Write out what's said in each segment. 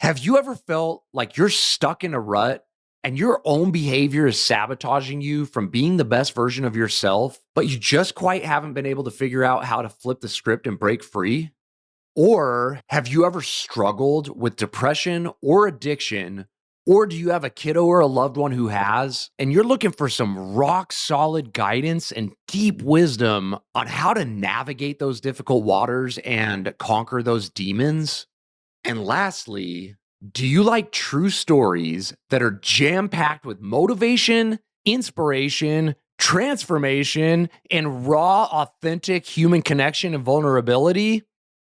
Have you ever felt like you're stuck in a rut and your own behavior is sabotaging you from being the best version of yourself, but you just quite haven't been able to figure out how to flip the script and break free? Or have you ever struggled with depression or addiction? Or do you have a kiddo or a loved one who has, and you're looking for some rock solid guidance and deep wisdom on how to navigate those difficult waters and conquer those demons? And lastly, do you like true stories that are jam packed with motivation, inspiration, transformation, and raw, authentic human connection and vulnerability?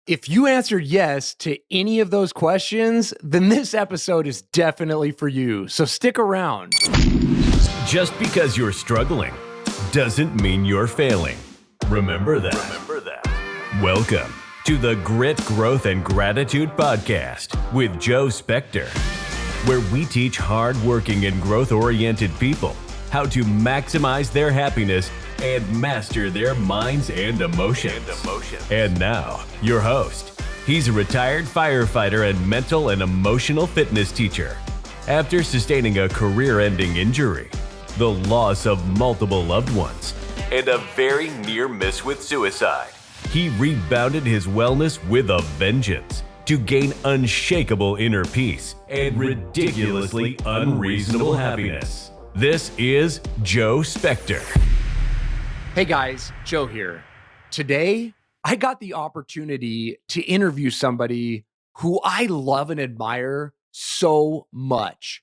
If you answered yes to any of those questions, then this episode is definitely for you. So stick around. Just because you're struggling doesn't mean you're failing. Remember that. Welcome to the Grit, Growth, and Gratitude Podcast with Joe Spector, where we teach hard-working and growth-oriented people how to maximize their happiness and master their minds and emotions. And now, your host. He's a retired firefighter and mental and emotional fitness teacher. After sustaining a career-ending injury, the loss of multiple loved ones, and a very near miss with suicide, he rebounded his wellness with a vengeance to gain unshakable inner peace and ridiculously unreasonable happiness. This is Joe Spector. Hey guys, Joe here. Today, I got the opportunity to interview somebody who I love and admire so much.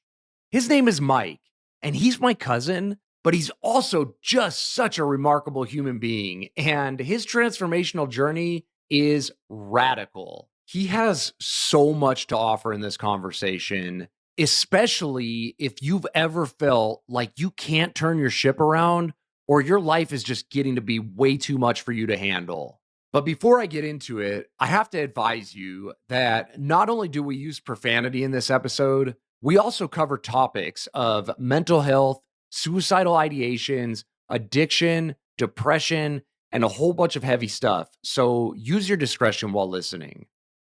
His name is Mike, and he's my cousin, but he's also just such a remarkable human being, and his transformational journey is radical. He has so much to offer in this conversation, especially if you've ever felt like you can't turn your ship around or your life is just getting to be way too much for you to handle. But before I get into it, I have to advise you that not only do we use profanity in this episode, we also cover topics of mental health, suicidal ideations, addiction, depression, and a whole bunch of heavy stuff. So use your discretion while listening.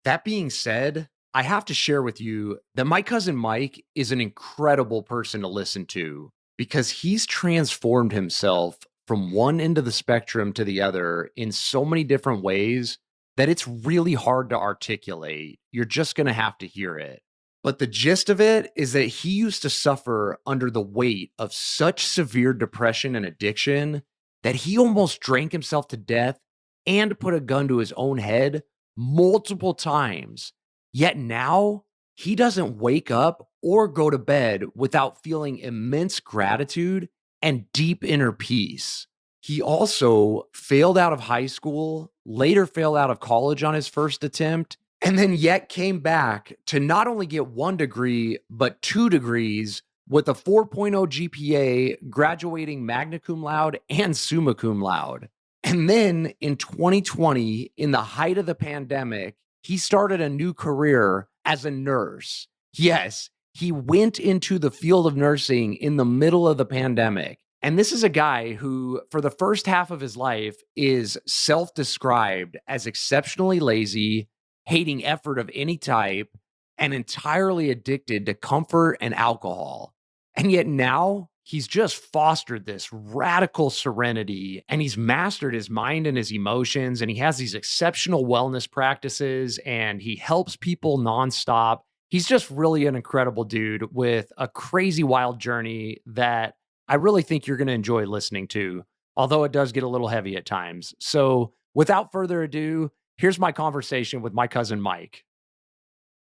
That being said, I have to share with you that my cousin Mike is an incredible person to listen to because he's transformed himself from one end of the spectrum to the other in so many different ways that it's really hard to articulate. You're just going to have to hear it. But the gist of it is that he used to suffer under the weight of such severe depression and addiction that he almost drank himself to death and put a gun to his own head multiple times. Yet now, he doesn't wake up or go to bed without feeling immense gratitude and deep inner peace. He also failed out of high school, later failed out of college on his first attempt, and then yet came back to not only get 1 degree, but 2 degrees with a 4.0 GPA, graduating magna cum laude and summa cum laude. And then in 2020, in the height of the pandemic, he started a new career as a nurse. Yes, he went into the field of nursing in the middle of the pandemic. And this is a guy who, for the first half of his life, is self-described as exceptionally lazy, hating effort of any type, and entirely addicted to comfort and alcohol. And yet now, he's just fostered this radical serenity, and he's mastered his mind and his emotions, and he has these exceptional wellness practices, and he helps people nonstop. He's just really an incredible dude with a crazy wild journey that I really think you're going to enjoy listening to, although it does get a little heavy at times. So without further ado, here's my conversation with my cousin Mike.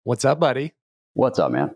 What's up, buddy? What's up, man?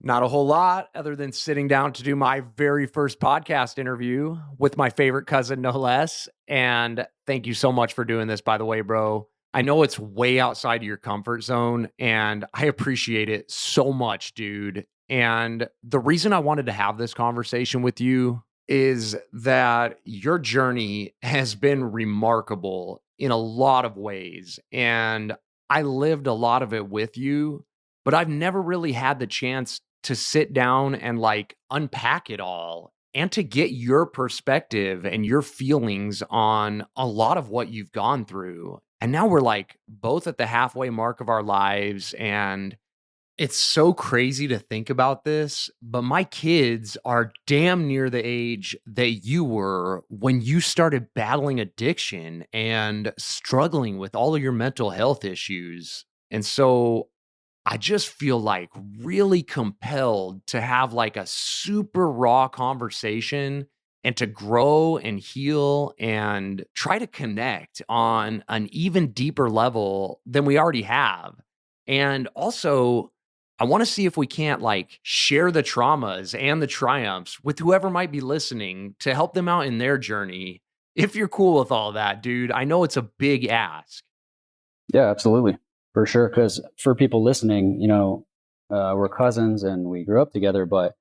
Not a whole lot other than sitting down to do my very first podcast interview with my favorite cousin, no less. And thank you so much for doing this, by the way, bro. I know it's way outside of your comfort zone, and I appreciate it so much, dude. And the reason I wanted to have this conversation with you is that your journey has been remarkable in a lot of ways. And I lived a lot of it with you, but I've never really had the chance to sit down and like unpack it all and to get your perspective and your feelings on a lot of what you've gone through. And now we're like both at the halfway mark of our lives, and It's so crazy to think about this, but my kids are damn near the age that you were when you started battling addiction and struggling with all of your mental health issues. And so I just feel like really compelled to have like a super raw conversation and to grow and heal and try to connect on an even deeper level than we already have. And also, I want to see if we can't like share the traumas and the triumphs with whoever might be listening to help them out in their journey. If you're cool with all that, dude, I know it's a big ask. Yeah, absolutely. For sure. Because for people listening, we're cousins and we grew up together, but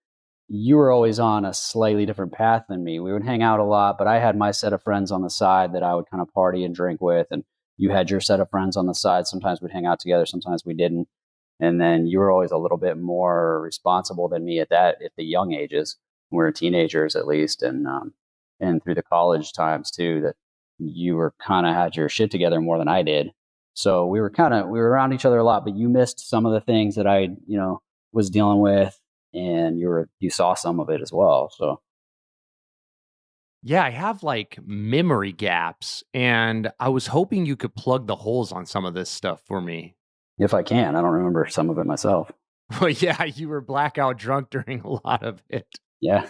you were always on a slightly different path than me. We would hang out a lot, but I had my set of friends on the side that I would kind of party and drink with. And you had your set of friends on the side. Sometimes we'd hang out together, sometimes we didn't. And then you were always a little bit more responsible than me at the young ages. We were teenagers at least. And through the college times too, that you were kind of had your shit together more than I did. So we were around each other a lot, but you missed some of the things that I, was dealing with, and you saw some of it as well. So Yeah, I have like memory gaps, and I was hoping you could plug the holes on some of this stuff for me. if I can, I don't remember some of it myself. Well, yeah, you were blackout drunk during a lot of it. Yeah.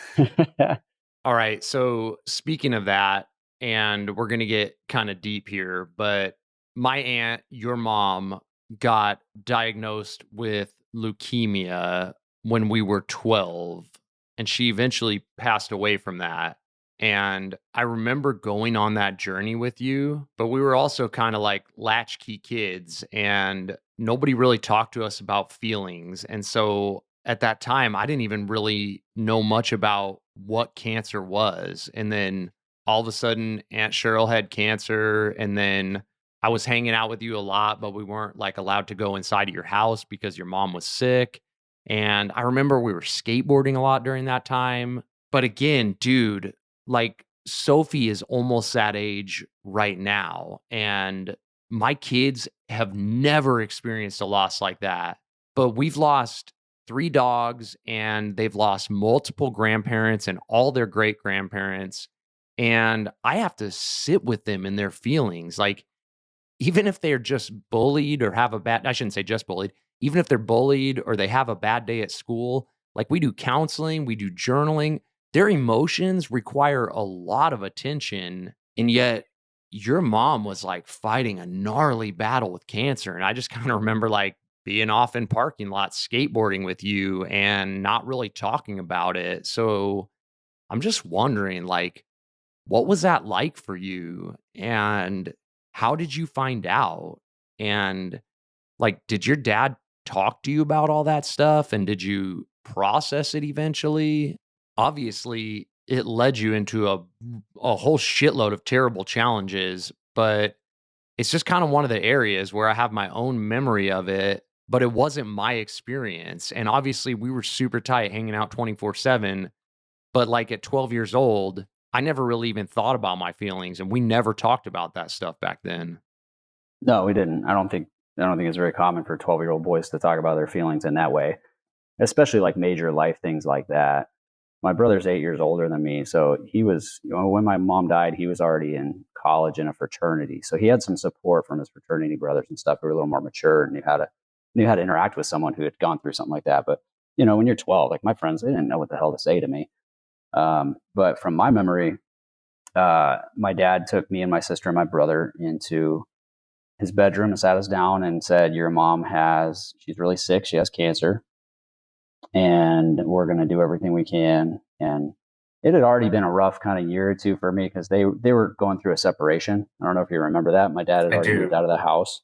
All right. So, speaking of that, and we're going to get kind of deep here, but my aunt, your mom, got diagnosed with leukemia when we were 12, and she eventually passed away from that. And I remember going on that journey with you, but we were also kind of like latchkey kids, and nobody really talked to us about feelings. And so at that time, I didn't even really know much about what cancer was. And then all of a sudden, Aunt Cheryl had cancer. And then I was hanging out with you a lot, but we weren't like allowed to go inside of your house because your mom was sick. And I remember we were skateboarding a lot during that time. But again, dude, like Sophie is almost that age right now. And my kids have never experienced a loss like that. But we've lost 3 dogs, and they've lost multiple grandparents and all their great grandparents. And I have to sit with them in their feelings. Like, even if they're just bullied or have a bad, I shouldn't say just bullied, even if they're bullied or they have a bad day at school, like we do counseling, we do journaling, their emotions require a lot of attention. And yet, your mom was like fighting a gnarly battle with cancer. And I just kind of remember like being off in parking lots skateboarding with you and not really talking about it. So I'm just wondering, like, what was that like for you? And how did you find out? And like, did your dad talk to you about all that stuff? And did you process it eventually? Obviously, it led you into a whole shitload of terrible challenges, but it's just kind of one of the areas where I have my own memory of it, but it wasn't my experience. And obviously, we were super tight, hanging out 24/7. But like at 12 years old, I never really even thought about my feelings, and we never talked about that stuff back then. No, we didn't. I don't think it's very common for 12-year-old boys to talk about their feelings in that way, especially like major life things like that. My brother's 8 years older than me, so he was, when my mom died, he was already in college in a fraternity. So he had some support from his fraternity brothers and stuff who were a little more mature and knew how to interact with someone who had gone through something like that. But when you're 12, like my friends, they didn't know what the hell to say to me. But from my memory, my dad took me and my sister and my brother into his bedroom and sat us down and said, "Your mom she's really sick. She has cancer, and we're going to do everything we can." And it had already been a rough kind of year or two for me because they were going through a separation. I don't know if you remember that. My dad had I already moved do. out of the house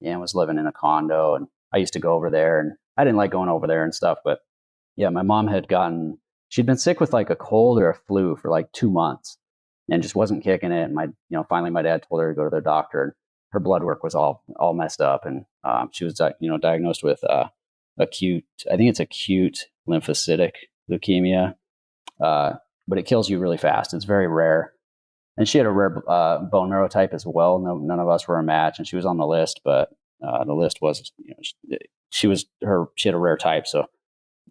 and was living in a condo. And I used to go over there, and I didn't like going over there and stuff. But yeah, my mom she'd been sick with like a cold or a flu for like 2 months and just wasn't kicking it. And finally my dad told her to go to the doctor. And her blood work was all messed up. And she was, diagnosed with I think it's acute lymphocytic leukemia. But it kills you really fast. It's very rare. And she had a rare bone marrow type as well. No, none of us were a match, and she was on the list, but the list was, she had a rare type. So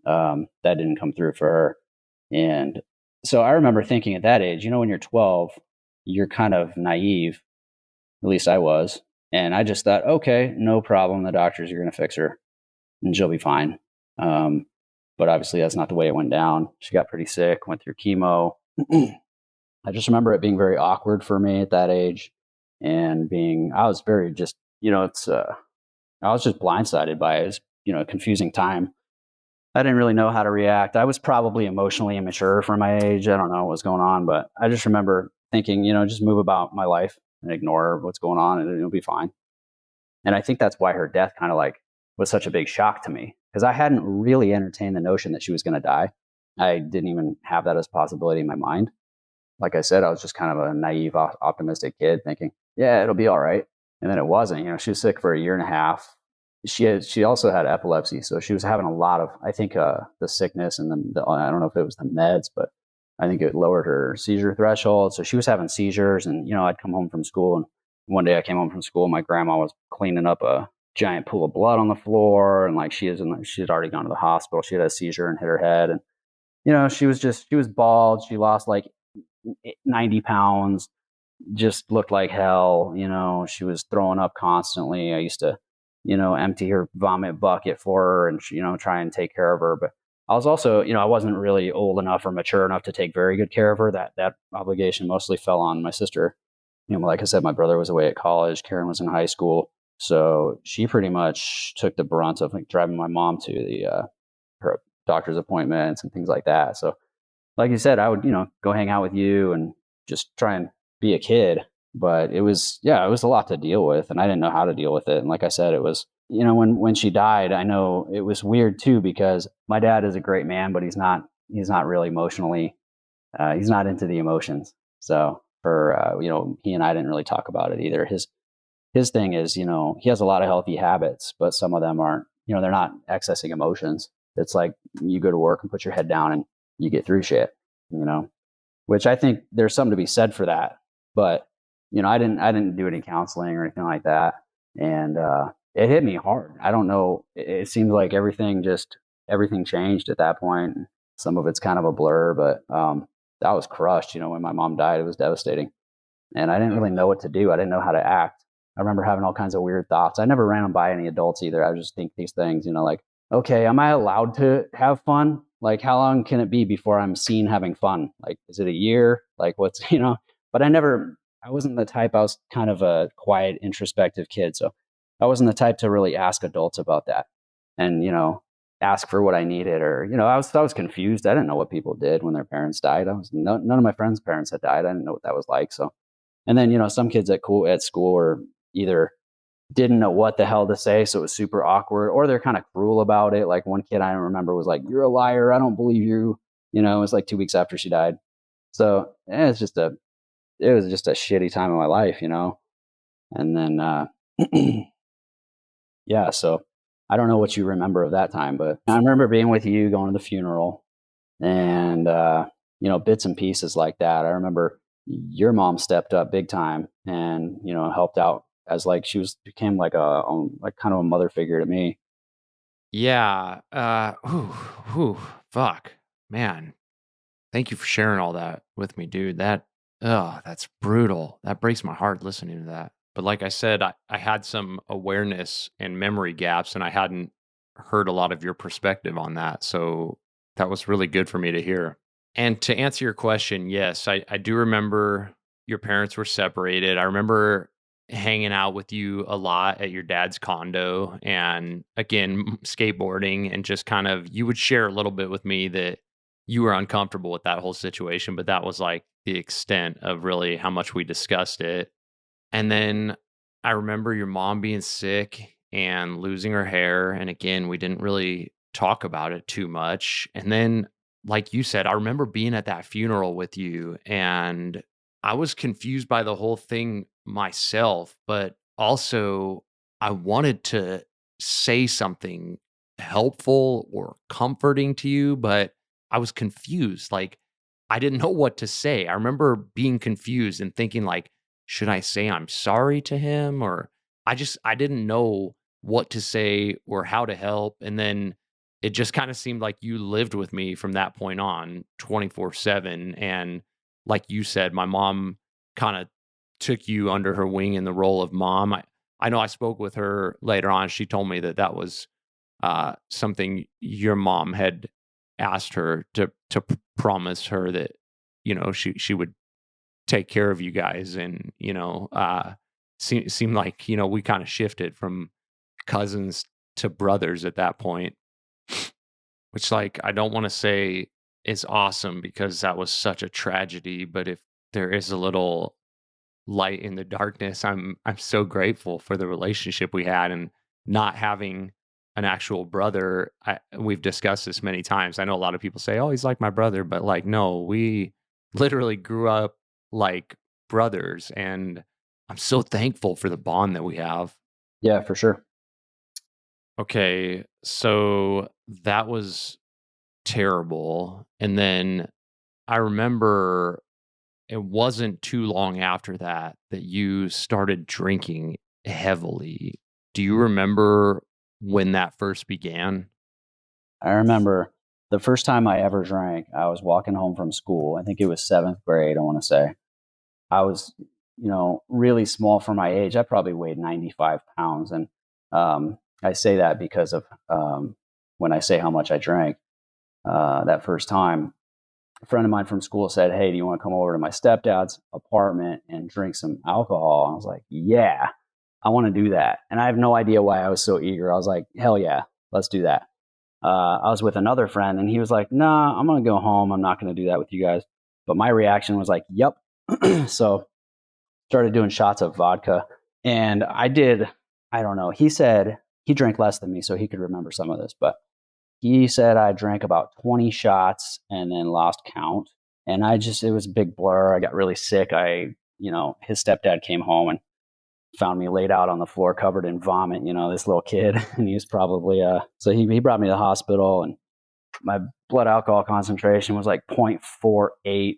that didn't come through for her. And so I remember thinking at that age, when you're 12, you're kind of naive. At least I was. And I just thought, okay, no problem. The doctors are going to fix her and she'll be fine. But obviously that's not the way it went down. She got pretty sick, went through chemo. I just remember it being very awkward for me at that age, and I was very just, I was just blindsided by it. It was, a confusing time. I didn't really know how to react. I was probably emotionally immature for my age. I don't know what was going on, but I just remember thinking, just move about my life and ignore what's going on and it'll be fine. And I think that's why her death kind of like was such a big shock to me, because I hadn't really entertained the notion that she was going to die. I didn't even have that as a possibility in my mind. Like I said, I was just kind of a naive, optimistic kid thinking, yeah, it'll be all right. And then it wasn't. She was sick for a year and a half. She also had epilepsy, so she was having a lot of, I think, the sickness and I don't know if it was the meds, but I think it lowered her seizure threshold. So she was having seizures, and I'd come home from school, and one day I came home from school, my grandma was cleaning up a giant pool of blood on the floor, and like she had already gone to the hospital. She had a seizure and hit her head, and she was bald. She lost like 90 pounds, just looked like hell. She was throwing up constantly. I used to empty her vomit bucket for her and, try and take care of her. But I was also, I wasn't really old enough or mature enough to take very good care of her. That obligation mostly fell on my sister. Like I said, my brother was away at college. Karen was in high school. So she pretty much took the brunt of like driving my mom to her doctor's appointments and things like that. So like you said, I would, go hang out with you and just try and be a kid. But it was a lot to deal with, and I didn't know how to deal with it. And like I said, it was, when she died, I know it was weird too, because my dad is a great man, but he's not really emotionally, he's not into the emotions. So for, he and I didn't really talk about it either. His thing is, he has a lot of healthy habits, but some of them aren't, they're not accessing emotions. It's like you go to work and put your head down and you get through shit, which I think there's something to be said for that. But I didn't do any counseling or anything like that. And it hit me hard. I don't know. It seemed like everything changed at that point. Some of it's kind of a blur, but I was crushed. When my mom died, it was devastating. And I didn't really know what to do. I didn't know how to act. I remember having all kinds of weird thoughts. I never ran them by any adults either. I would just think these things, like, okay, am I allowed to have fun? Like, how long can it be before I'm seen having fun? Like, is it a year? Like, what's, but I wasn't the type. I was kind of a quiet, introspective kid. So I wasn't the type to really ask adults about that and, ask for what I needed, or, I was confused. I didn't know what people did when their parents died. None of my friends' parents had died. I didn't know what that was like. So, and then, some kids at school were either didn't know what the hell to say, so it was super awkward, or they're kind of cruel about it. Like one kid I remember was like, "You're a liar. I don't believe you." It was like 2 weeks after she died. So it was just a shitty time of my life, And then, yeah. So I don't know what you remember of that time, but I remember being with you, going to the funeral, and bits and pieces like that. I remember your mom stepped up big time and helped out as like became like like kind of a mother figure to me. Yeah. Fuck. Man. Thank you for sharing all that with me, dude. That's brutal. That breaks my heart listening to that. But like I said, I had some awareness and memory gaps, and I hadn't heard a lot of your perspective on that. So that was really good for me to hear. And to answer your question, yes, I do remember your parents were separated. I remember hanging out with you a lot at your dad's condo and again, skateboarding, and just kind of, you would share a little bit with me that you were uncomfortable with that whole situation, but that was like the extent of really how much we discussed it. And then I remember your mom being sick and losing her hair. And again, we didn't really talk about it too much. And then, like you said, I remember being at that funeral with you, and I was confused by the whole thing myself, but also I wanted to say something helpful or comforting to you, but I was confused. Like, I didn't know what to say. I remember being confused and thinking like, should I say I'm sorry to him? Or I didn't know what to say or how to help. And then it just kind of seemed like you lived with me from that point on 24/7. And like you said, my mom kind of took you under her wing in the role of mom. I know I spoke with her later on. She told me that that was something your mom had asked her to promise her that she would take care of you guys, and seemed like we kind of shifted from cousins to brothers at that point, which, like, I don't want to say is awesome because that was such a tragedy, but if there is a little light in the darkness, I'm so grateful for the relationship we had, and not having an actual brother. We've discussed this many times. I know a lot of people say, "Oh, he's like my brother," but like, no, we literally grew up like brothers, and I'm so thankful for the bond that we have. Yeah, for sure. Okay, so that was terrible, and then I remember it wasn't too long after that that you started drinking heavily. Do you remember when that first began? I remember the first time I ever drank, I was walking home from school. I think it was seventh grade, I want to say. I was, really small for my age. I probably weighed 95 pounds. And I say that because of when I say how much I drank that first time. A friend of mine from school said, "Hey, do you want to come over to my stepdad's apartment and drink some alcohol?" I was like, "Yeah, I want to do that." And I have no idea why I was so eager. I was like, "Hell yeah, let's do that." I was with another friend and he was like, "Nah, I'm going to go home. I'm not going to do that with you guys." But my reaction was like, "Yep." So started doing shots of vodka. And I did, I don't know. He said he drank less than me, so he could remember some of this. But he said I drank about 20 shots and then lost count. And it was a big blur. I got really sick. His stepdad came home and found me laid out on the floor covered in vomit, this little kid. And he was probably, so he brought me to the hospital and my blood alcohol concentration was like 0.48.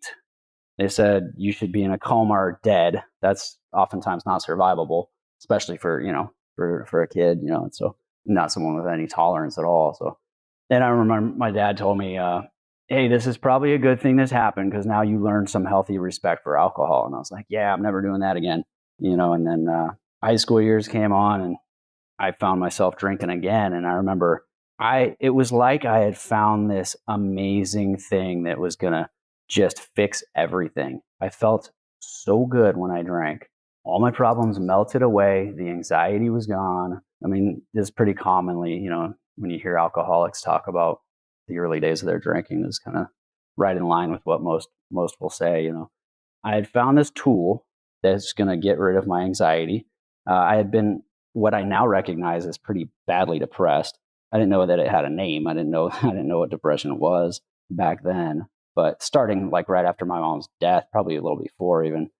They said you should be in a coma or dead. That's oftentimes not survivable, especially for a kid, and so not someone with any tolerance at all. So then I remember my dad told me, "Hey, this is probably a good thing this happened because now you learn some healthy respect for alcohol." And I was like, "Yeah, I'm never doing that again." And then high school years came on and I found myself drinking again. And I remember it was like I had found this amazing thing that was going to just fix everything. I felt so good when I drank. All my problems melted away. The anxiety was gone. I mean, this pretty commonly, when you hear alcoholics talk about the early days of their drinking, is kind of right in line with what most will say. I had found this tool that's going to get rid of my anxiety. I had been what I now recognize as pretty badly depressed. I didn't know that it had a name. I didn't know I didn't know what depression was back then. But starting like right after my mom's death, probably a little before even,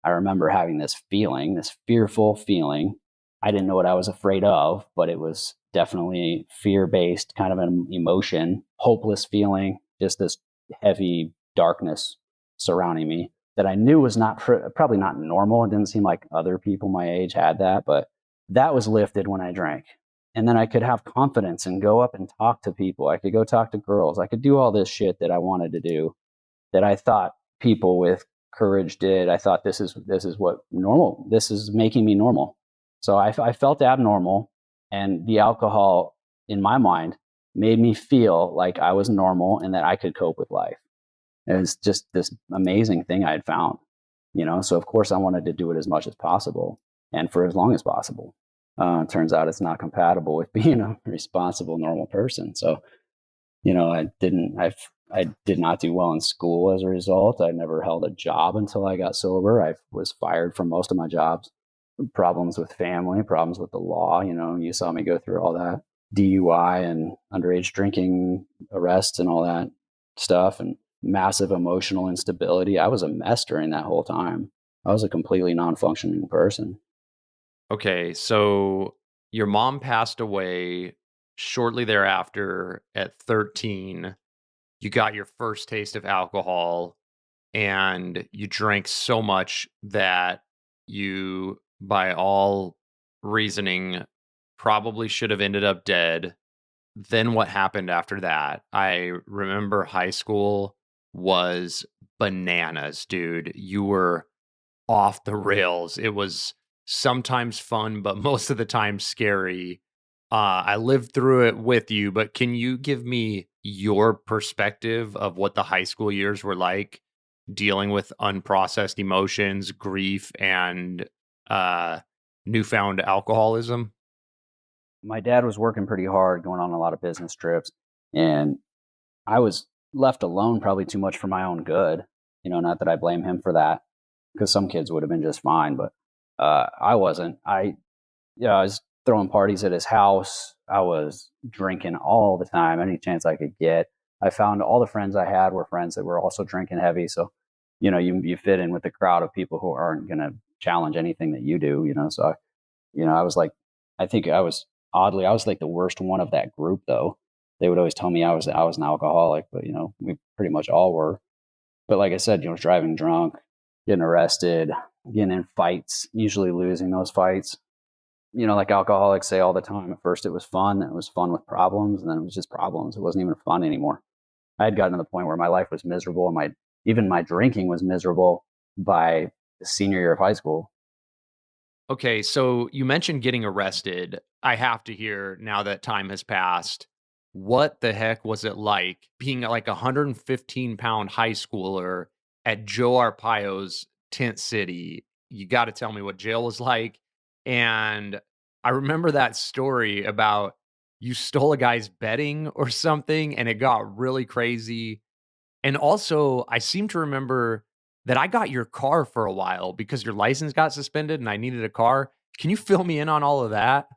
I remember having this feeling, this fearful feeling. I didn't know what I was afraid of, but it was definitely fear-based kind of an emotion, hopeless feeling, just this heavy darkness surrounding me that I knew was probably not normal. It didn't seem like other people my age had that, but that was lifted when I drank. And then I could have confidence and go up and talk to people. I could go talk to girls. I could do all this shit that I wanted to do that I thought people with courage did. I thought this is what normal. This is making me normal. So I felt abnormal, and the alcohol in my mind made me feel like I was normal and that I could cope with life. It was just this amazing thing I had found, So of course I wanted to do it as much as possible and for as long as possible. Turns out it's not compatible with being a responsible, normal person. So, I did not do well in school as a result. I never held a job until I got sober. I was fired from most of my jobs. Problems with family, problems with the law. You saw me go through all that DUI and underage drinking arrests and all that stuff and massive emotional instability. I was a mess during that whole time. I was a completely non-functioning person. Okay, so your mom passed away shortly thereafter at 13. You got your first taste of alcohol and you drank so much that you, by all reasoning, probably should have ended up dead. Then what happened after that? I remember high school was bananas, dude. You were off the rails. It was sometimes fun, but most of the time scary. I lived through it with you, but can you give me your perspective of what the high school years were like dealing with unprocessed emotions, grief, and uh, newfound alcoholism? My dad was working pretty hard, going on a lot of business trips, and I was left alone probably too much for my own good. Not that I blame him for that, because some kids would have been just fine, but I wasn't. I was throwing parties at his house. I was drinking all the time, any chance I could get. I found all the friends I had were friends that were also drinking heavy. So, you fit in with the crowd of people who aren't going to challenge anything that you do. So, I was like, I think I was like the worst one of that group, though. They would always tell me I was an alcoholic, but we pretty much all were. But like I said, driving drunk, getting arrested, getting in fights, usually losing those fights. Like alcoholics say all the time, at first it was fun. It was fun with problems, and then it was just problems. It wasn't even fun anymore. I had gotten to the point where my life was miserable, and even my drinking was miserable by the senior year of high school. Okay, so you mentioned getting arrested. I have to hear now that time has passed. What the heck was it like being like a 115-pound high schooler at Joe Arpaio's tent city? You got to tell me what jail was like. And I remember that story about you stole a guy's bedding or something, and it got really crazy. And also, I seem to remember that I got your car for a while because your license got suspended and I needed a car. Can you fill me in on all of that?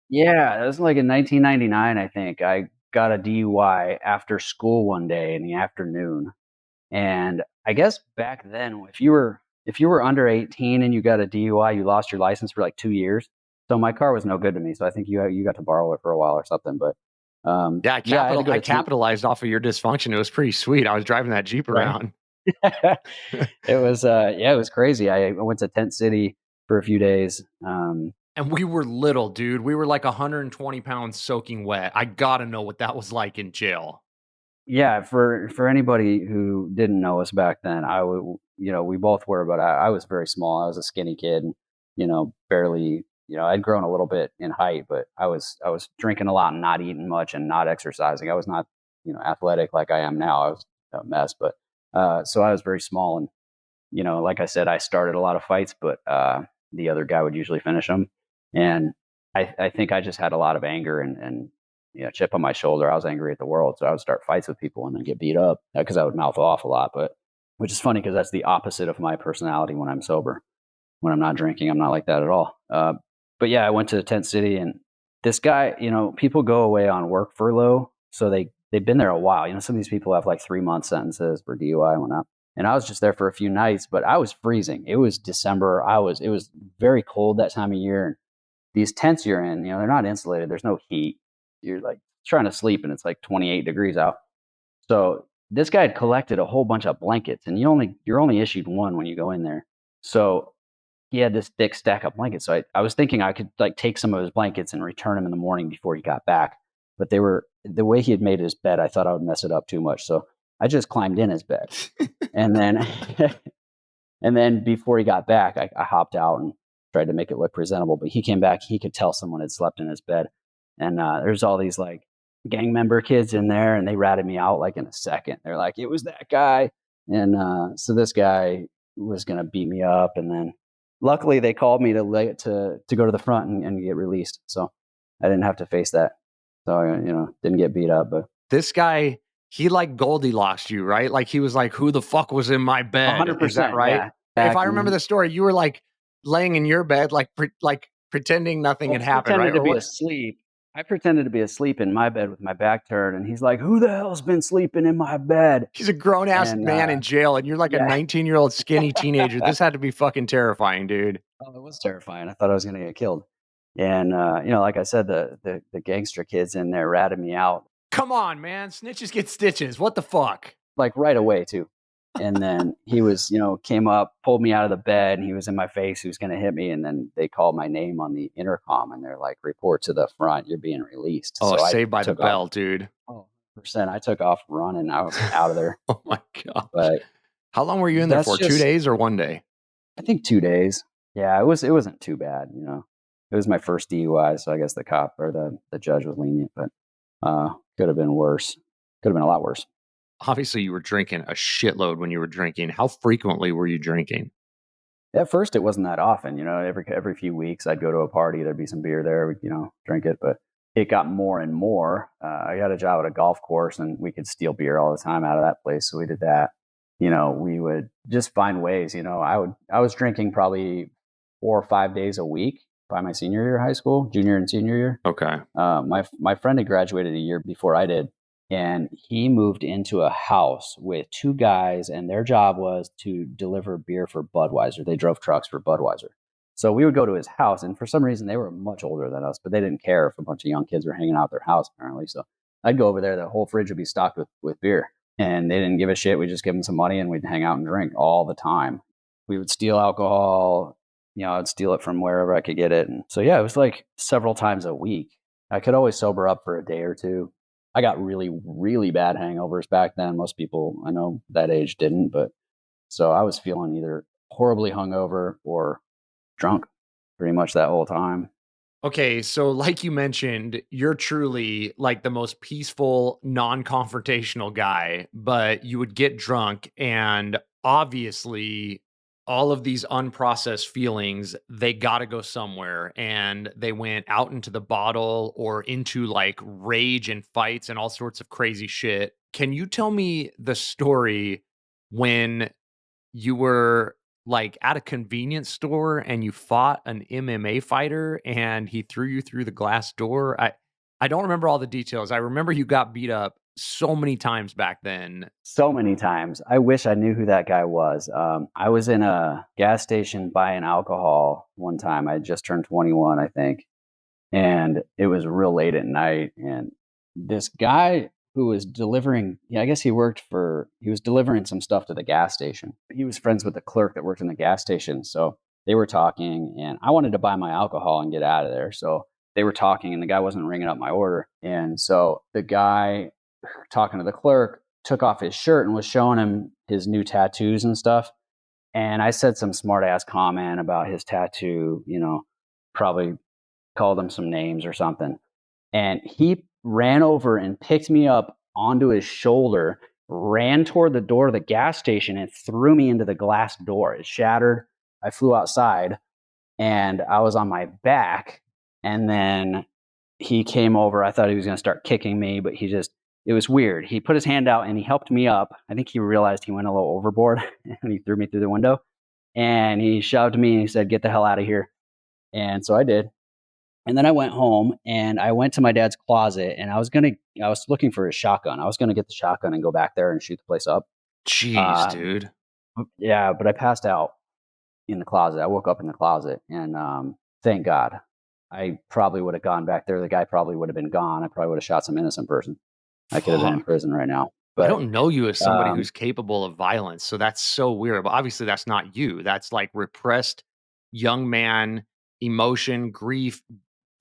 Yeah, it was like in 1999, I think. I got a DUI after school one day in the afternoon. And I guess back then, if you were under 18 and you got a DUI, you lost your license for like 2 years. So my car was no good to me. So I think you got to borrow it for a while or something. But Yeah, yeah, I had to go I to tent. capitalized off of your dysfunction. It was pretty sweet. I was driving that Jeep Right. around. It was yeah, it was crazy. I went to Tent City for a few days. And we were little, dude. We were like 120 pounds soaking wet. I gotta know what that was like in jail. Yeah, for anybody who didn't know us back then, we both were, but I was very small. I was a skinny kid, and, barely, I'd grown a little bit in height, but I was drinking a lot and not eating much and not exercising. I was not, athletic like I am now. I was a mess, but so I was very small, and like I said, I started a lot of fights, but the other guy would usually finish them, and I think I just had a lot of anger and chip on my shoulder. I was angry at the world, so I would start fights with people and then get beat up because I would mouth off a lot. But which is funny because that's the opposite of my personality when I'm sober. When I'm not drinking, I'm not like that at all. But yeah, I went to Tent City, and this guy, people go away on work furlough, so they've been there a while. Some of these people have like 3 month sentences for DUI and whatnot. And I was just there for a few nights, but I was freezing. It was December. It was very cold that time of year. And these tents you're in, they're not insulated. There's no heat. You're like trying to sleep and it's like 28 degrees out. So this guy had collected a whole bunch of blankets, and you're only issued one when you go in there. So he had this thick stack of blankets. So I was thinking I could like take some of his blankets and return them in the morning before he got back. But the way he had made his bed, I thought I would mess it up too much. So I just climbed in his bed. And then and then before he got back, I hopped out and tried to make it look presentable. But he came back, he could tell someone had slept in his bed. And there's all these like gang member kids in there, and they ratted me out like in a second. They're like, it was that guy. And so this guy was going to beat me up. And then luckily they called me to go to the front and get released. So I didn't have to face that. So, didn't get beat up. But This guy, he like Goldilocks you, right? Like he was like, "Who the fuck was in my bed?" Is that 100%. right? Yeah. If Back I remember and the story, you were like laying in your bed, like pretending nothing had Well, happened, right? pretended to Or be what? asleep. I pretended to be asleep in my bed with my back turned, and he's like, "Who the hell's been sleeping in my bed?" He's a grown ass And man in jail, and you're like a yeah, 19-year-old skinny teenager. This had to be fucking terrifying, dude. oh, it was terrifying. I thought I was going to get killed. And like I said, the gangster kids in there ratted me out Come on, man. Snitches get stitches. What the fuck? like right away too. And then he was, came up, pulled me out of the bed, and he was in my face. He was going to hit me. And then they called my name on the intercom, and they're like, report to the front. You're being released. Oh, So I Saved by the took off. Bell, dude. Oh, percent. I took off running. I was out of there. Oh my gosh. But How long were you in there that's for? 2 just, days or 1 day? I think 2 days. Yeah, it wasn't too bad. It was my first DUI. So I guess the cop or the judge was lenient, but could have been worse. Could have been a lot worse. Obviously, you were drinking a shitload when you were drinking. How frequently were you drinking? At first, it wasn't that often. Every few weeks, I'd go to a party. There'd be some beer there. We'd, drink it. But it got more and more. I got a job at a golf course, and we could steal beer all the time out of that place. So we did that. We would just find ways. I was drinking probably 4 or 5 days a week by my senior year of high school, junior and senior year. Okay. My friend had graduated a year before I did. And he moved into a house with two guys, and their job was to deliver beer for Budweiser. They drove trucks for Budweiser. So we would go to his house, and for some reason, they were much older than us, but they didn't care if a bunch of young kids were hanging out at their house, apparently. So I'd go over there, the whole fridge would be stocked with beer, and they didn't give a shit. We'd just give them some money, and we'd hang out and drink all the time. We would steal alcohol. I'd steal it from wherever I could get it. And so, yeah, it was like several times a week. I could always sober up for a day or two. I got really, really bad hangovers back then. Most people I know that age didn't, but so I was feeling either horribly hungover or drunk pretty much that whole time. Okay, so like you mentioned, you're truly like the most peaceful, non-confrontational guy, but you would get drunk and obviously all of these unprocessed feelings, they got to go somewhere and they went out into the bottle or into like rage and fights and all sorts of crazy shit. Can you tell me the story when you were like at a convenience store and you fought an MMA fighter and he threw you through the glass door? I don't remember all the details. I remember you got beat up so many times back then. So many times. I wish I knew who that guy was. I was in a gas station buying alcohol one time. I had just turned 21, I think. And it was real late at night. And this guy who was delivering, I guess he was delivering some stuff to the gas station. He was friends with the clerk that worked in the gas station. So they were talking, and I wanted to buy my alcohol and get out of there. So they were talking, and the guy wasn't ringing up my order. And so the guy talking to the clerk took off his shirt and was showing him his new tattoos and stuff. And I said some smart ass comment about his tattoo, probably called him some names or something. And he ran over and picked me up onto his shoulder, ran toward the door of the gas station, and threw me into the glass door. It shattered. I flew outside, and I was on my back. And then he came over. I thought he was going to start kicking me, but it was weird. He put his hand out and he helped me up. I think he realized he went a little overboard and he threw me through the window. And he shoved me and he said, "Get the hell out of here." And so I did. And then I went home and I went to my dad's closet, and I was looking for his shotgun. I was going to get the shotgun and go back there and shoot the place up. Jeez, dude. Yeah, but I passed out in the closet. I woke up in the closet, and thank God. I probably would have gone back there. The guy probably would have been gone. I probably would have shot some innocent person. I could have been in Fuck. prison right now. I But don't know you as somebody who's capable of violence, so that's so weird. But obviously, that's not you. That's like repressed young man emotion, grief,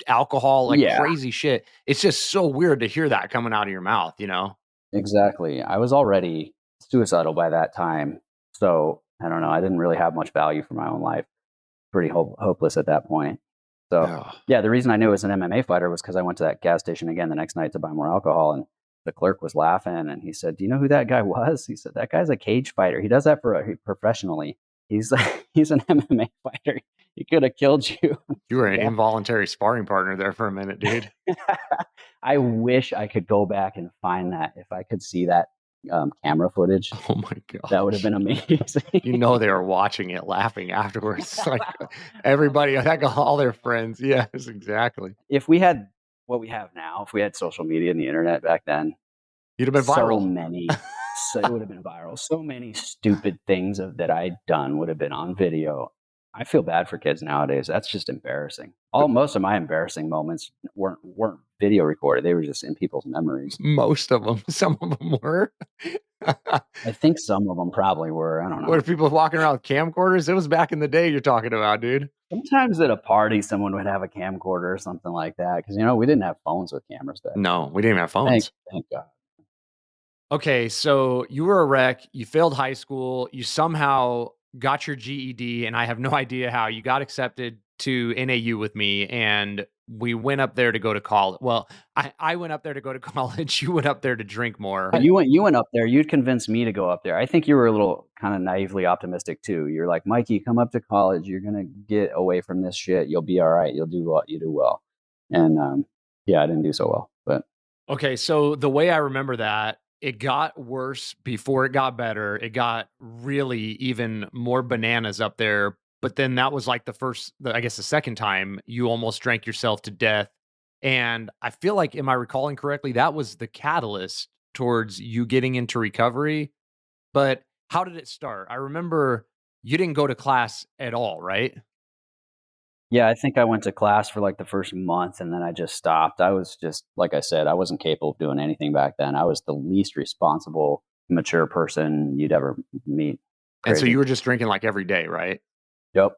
alcohol, like yeah, crazy shit. It's just so weird to hear that coming out of your mouth, you know? exactly. I was already suicidal by that time. So I don't know. I didn't really have much value for my own life. Pretty hopeless at that point. So Ugh. yeah, the reason I knew it was an MMA fighter was because I went to that gas station again the next night to buy more alcohol, and the clerk was laughing, and he said, "Do you know who that guy was?" He said, "That guy's a cage fighter. He does that professionally. He's he's an MMA fighter. He could have killed you." You were an Yeah. involuntary sparring partner there for a minute, dude. I wish I could go back and find that. If I could see that camera footage, Oh my god. that would have been amazing. You know they were watching it, laughing afterwards. Like everybody, like all their friends. Yes, exactly. If we had what we have now, if we had social media and the internet back then, You'd have been so viral. many, so it would have been viral. So many stupid things that I'd done would have been on video. I feel bad for kids nowadays. That's just embarrassing. Most of my embarrassing moments weren't video recorded. They were just in people's memories. Most of them. Some of them were. I think some of them probably were. I don't What know. are people walking around with camcorders? It was back in the day you're talking about, dude. Sometimes at a party, someone would have a camcorder or something like that because we didn't have phones with cameras back then. No, we didn't even have Thank phones. thank God. Okay, so you were a wreck. You failed high school. You somehow got your GED, and I have no idea how. You got accepted to NAU with me, and we went up there to go to college. Well, I went up there to go to college. You went up there to drink more. You went up there. You'd convinced me to go up there. I think you were a little kind of naively optimistic too. You're like, Mikey, come up to college. You're gonna get away from this shit. You'll be all right. You'll do well. You do well. And yeah, I didn't do so well, but Okay, so the way I remember that, it got worse before it got better. It got really even more bananas up there. But then that was like I guess the second time you almost drank yourself to death. And I feel like, am I recalling correctly? That was the catalyst towards you getting into recovery. But how did it start? I remember you didn't go to class at all, right? yeah, I think I went to class for like the first month and then I just stopped. I was just, like I said, I wasn't capable of doing anything back then. I was the least responsible, mature person you'd ever meet. And so Crazy. you were just drinking like every day, right? Yep.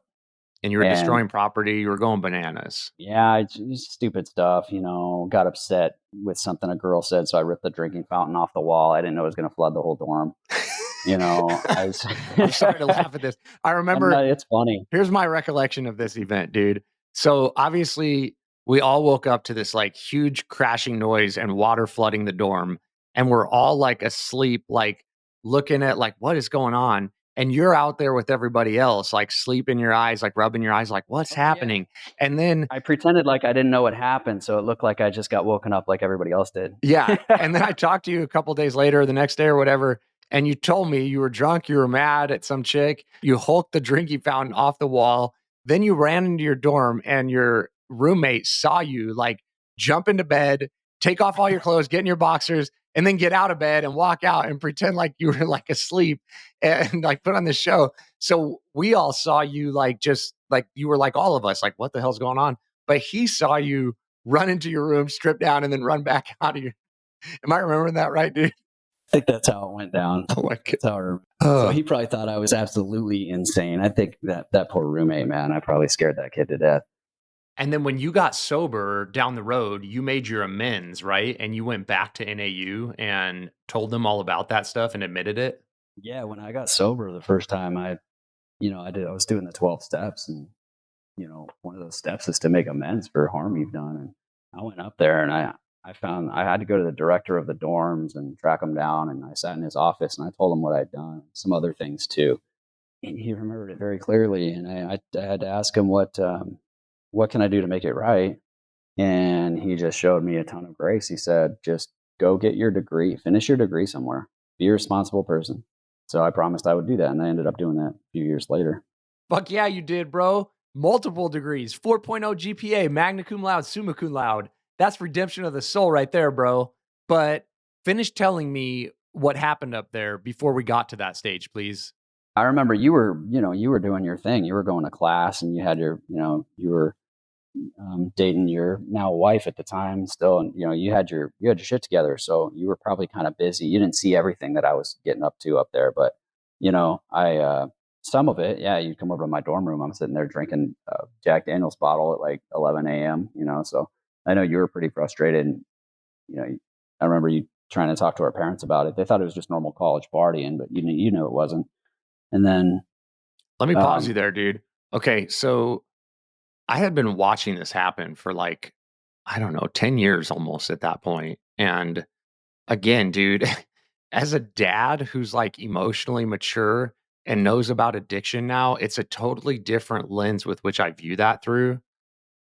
And you were And destroying property, you were going bananas. yeah, it's stupid stuff, got upset with something a girl said. So I ripped the drinking fountain off the wall. I didn't know it was going to flood the whole dorm. I was, I'm sorry to laugh at this. I remember it's funny. here's my recollection of this event, dude. So obviously, we all woke up to this like huge crashing noise and water flooding the dorm, and we're all like asleep, like looking at like what is going on. And you're out there with everybody else, like sleeping your eyes, like rubbing your eyes, like what's Oh, yeah. happening? And then I pretended like I didn't know what happened. So it looked like I just got woken up like everybody else did. yeah. And then I talked to you a couple days later, the next day or whatever, and you told me you were drunk, you were mad at some chick, you hulked the drinking fountain off the wall, then you ran into your dorm and your roommate saw you like jump into bed, take off all your clothes, get in your boxers, and then get out of bed and walk out and pretend like you were like asleep and like put on this show. So we all saw you like just like you were like all of us, like, what the hell's going on? But he saw you run into your room, strip down, and then run back out of your. Am I remembering that right, dude? I think that's how it went down. Oh my god. That's how I remember. So he probably thought I was absolutely insane. I think that poor roommate, man, I probably scared that kid to death. And then when you got sober down the road, you made your amends, right? And you went back to NAU and told them all about that stuff and admitted it. Yeah, when I got sober the first time, I was doing the 12 steps, and one of those steps is to make amends for harm you've done. And I went up there and I found I had to go to the director of the dorms and track him down. And I sat in his office and I told him what I'd done, some other things too. And he remembered it very clearly. And I had to ask him what can I do to make it right? And he just showed me a ton of grace. He said, just go get your degree, finish your degree somewhere, be a responsible person. So I promised I would do that. And I ended up doing that a few years later. Fuck yeah, you did, bro. Multiple degrees, 4.0 GPA, magna cum laude, summa cum laude. That's redemption of the soul right there, bro. But finish telling me what happened up there before we got to that stage, please. I remember you were doing your thing. You were going to class and you had you were dating your now wife at the time still. And, you had your shit together. So you were probably kind of busy. You didn't see everything that I was getting up to up there, but some of it, yeah, you'd come over to my dorm room. I'm sitting there drinking a Jack Daniels bottle at like 11 a.m., so I know you were pretty frustrated. And, I remember you trying to talk to our parents about it. They thought it was just normal college partying, but you knew it wasn't. And then let me pause you there, dude. Okay, so I had been watching this happen for like, I don't know, 10 years almost at that point. And again, dude, as a dad who's like emotionally mature and knows about addiction now, it's a totally different lens with which I view that through.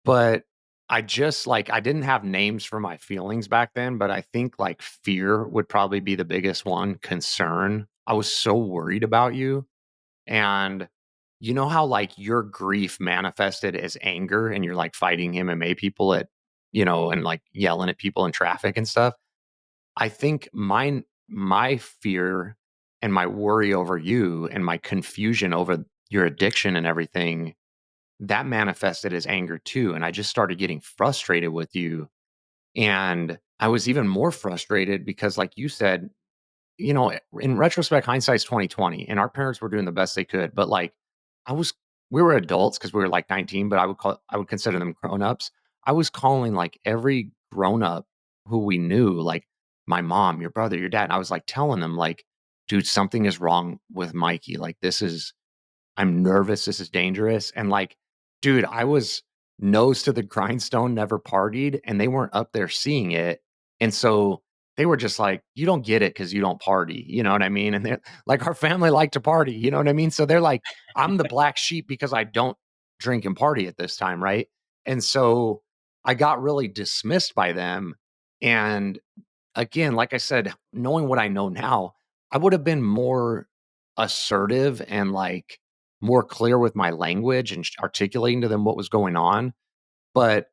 But I just like, I didn't have names for my feelings back then, but I think like fear would probably be the biggest one, concern. I was so worried about you. And you know how like your grief manifested as anger and you're like fighting MMA people at, and like yelling at people in traffic and stuff. I think my fear and my worry over you and my confusion over your addiction and everything, that manifested as anger too. And I just started getting frustrated with you. And I was even more frustrated because, like you said, in retrospect, hindsight's 2020, and our parents were doing the best they could. But like, I was, we were adults because we were like 19, but I would consider them grown ups. I was calling like every grown up who we knew, like my mom, your brother, your dad. And I was like telling them, like, dude, something is wrong with Mikey. Like, I'm nervous. This is dangerous. And like, dude, I was nose to the grindstone, never partied, and they weren't up there seeing it. And so they were just like, you don't get it because you don't party. You know what I mean? And they're like, our family liked to party. You know what I mean? So they're like, I'm the black sheep because I don't drink and party at this time. Right. And so I got really dismissed by them. And again, like I said, knowing what I know now, I would have been more assertive and like more clear with my language and articulating to them what was going on. But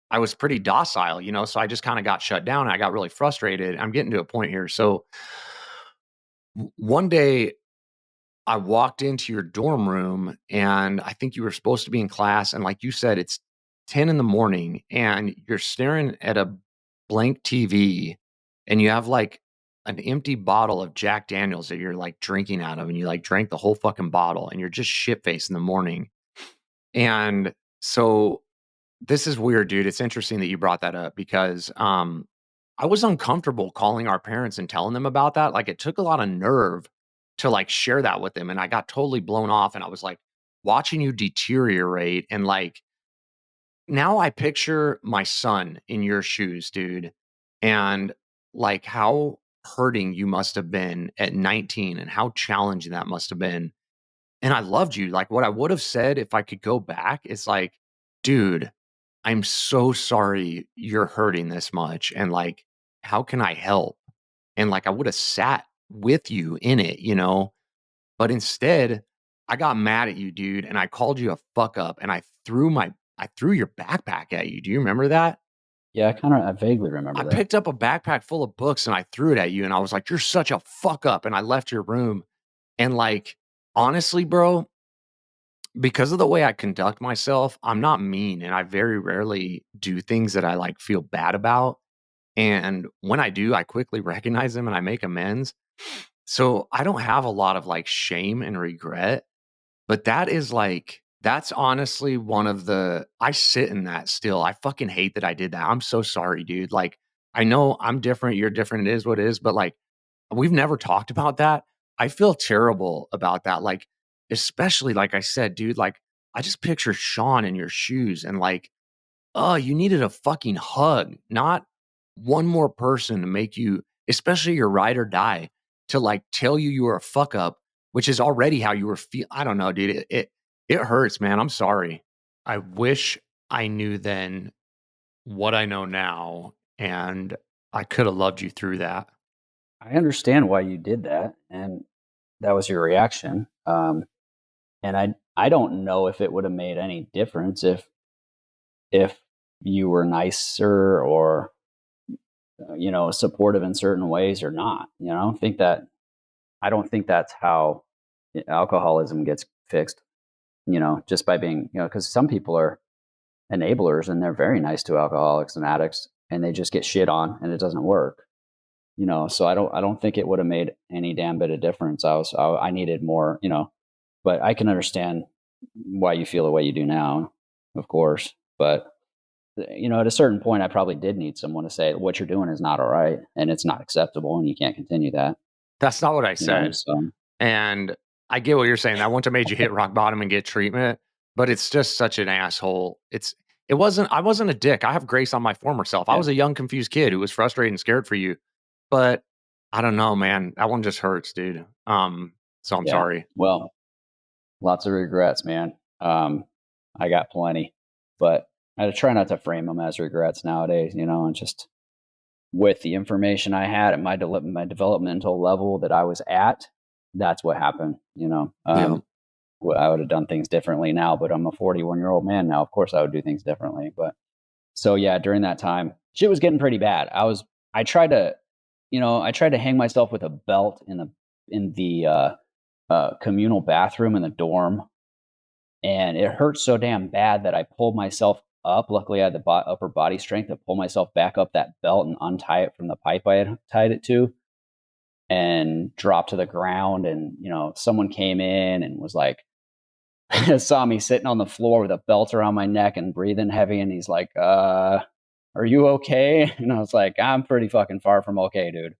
I was pretty docile, so I just kind of got shut down. I got really frustrated. I'm getting to a point here. So one day I walked into your dorm room and I think you were supposed to be in class. And like you said, it's 10 in the morning and you're staring at a blank TV and you have like an empty bottle of Jack Daniels that you're like drinking out of and you like drank the whole fucking bottle and you're just shit faced in the morning. And so this is weird, dude. It's interesting that you brought that up because I was uncomfortable calling our parents and telling them about that. Like it took a lot of nerve to like share that with them. And I got totally blown off. And I was like watching you deteriorate. And like now I picture my son in your shoes, dude. And like how hurting you must have been at 19 and how challenging that must have been. And I loved you. Like what I would have said if I could go back is like, dude, I'm so sorry you're hurting this much. And like, how can I help? And like, I would have sat with you in it. But instead, I got mad at you, dude. And I called you a fuck up and I threw your backpack at you. Do you remember that? Yeah, I vaguely I remember that. picked up a backpack full of books and I threw it at you. And I was like, you're such a fuck up. And I left your room. And like, honestly, bro, because of the way I conduct myself, I'm not mean and I very rarely do things that I like feel bad about. And when I do, I quickly recognize them and I make amends. So I don't have a lot of like shame and regret, but that's honestly one of I sit in that still. I fucking hate that I did that. I'm so sorry, dude. Like, I know I'm different. You're different. It is what it is. But like, we've never talked about that. I feel terrible about that. Like, especially like I said, dude, like I just picture Sean in your shoes and like, oh, you needed a fucking hug, not one more person to make you, especially your ride or die, to like tell you were a fuck up, which is already how you were feel. I don't know, dude. It hurts, man. I'm sorry. I wish I knew then what I know now, and I could have loved you through that. I understand why you did that, and that was your reaction. And I don't know if it would have made any difference if you were nicer or supportive in certain ways or not. I don't think that's how alcoholism gets fixed. Just by being because some people are enablers and they're very nice to alcoholics and addicts, and they just get shit on and it doesn't work. So I don't think it would have made any damn bit of difference. I needed more. But I can understand why you feel the way you do now, of course. But at a certain point, I probably did need someone to say what you're doing is not all right, and it's not acceptable, and you can't continue that. That's not what I said. So And I get what you're saying. I wouldn't have made you hit rock bottom and get treatment, but it's just such an asshole. I wasn't a dick. I have grace on my former self. I yeah, was a young, confused kid who was frustrated and scared for you. But I don't know, man. That one just hurts, dude. So I'm yeah. sorry. Well, lots of regrets, man. I got plenty, but I try not to frame them as regrets nowadays. And just with the information I had at my developmental level that I was at, that's what happened. Yeah. I would have done things differently now, but I'm a 41-year-old man now. Of course, I would do things differently. But so yeah, during that time, shit was getting pretty bad. I tried to, I tried to hang myself with a belt in the communal bathroom in the dorm, And it hurt so damn bad that I pulled myself up. Luckily, I had the upper body strength to pull myself back up that belt and untie it from the pipe I had tied it to and drop to the ground. And, someone came in and was like, saw me sitting on the floor with a belt around my neck and breathing heavy. And he's like, are you okay? And I was like, I'm pretty fucking far from okay, dude.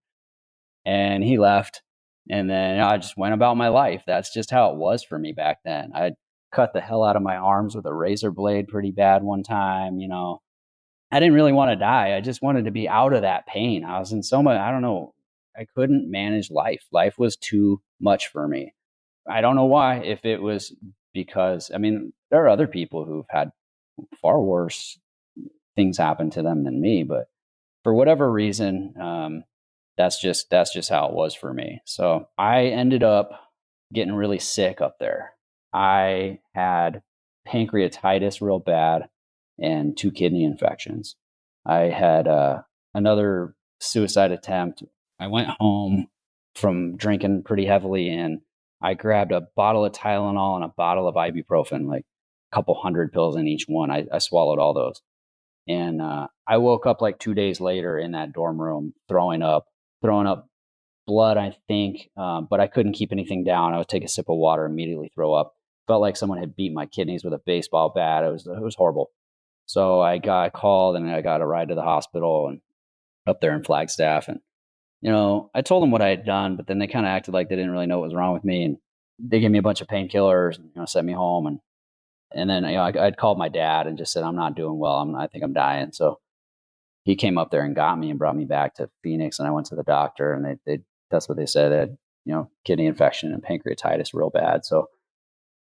And he left. And then I just went about my life. That's just how it was for me back then. I cut the hell out of my arms with a razor blade pretty bad one time. I didn't really want to die. I just wanted to be out of that pain. I was in so much, I don't know. I couldn't manage life. Life was too much for me. I don't know why. If it was because, there are other people who've had far worse things happen to them than me, but for whatever reason, that's just how it was for me. So I ended up getting really sick up there. I had pancreatitis real bad and 2 kidney infections. I had another suicide attempt. I went home from drinking pretty heavily, and I grabbed a bottle of Tylenol and a bottle of ibuprofen, like a couple hundred pills in each one. I swallowed all those. And I woke up like 2 days later in that dorm room throwing up blood, I think, but I couldn't keep anything down. I would take a sip of water, immediately throw up. Felt like someone had beat my kidneys with a baseball bat. It was horrible. So I got called and I got a ride to the hospital and up there in Flagstaff. And, I told them what I had done, but then they kind of acted like they didn't really know what was wrong with me. And they gave me a bunch of painkillers and, sent me home. And then, I'd called my dad and just said, I'm not doing well. I think I'm dying. So he came up there and got me and brought me back to Phoenix. And I went to the doctor and that's what they said. They had, kidney infection and pancreatitis real bad. So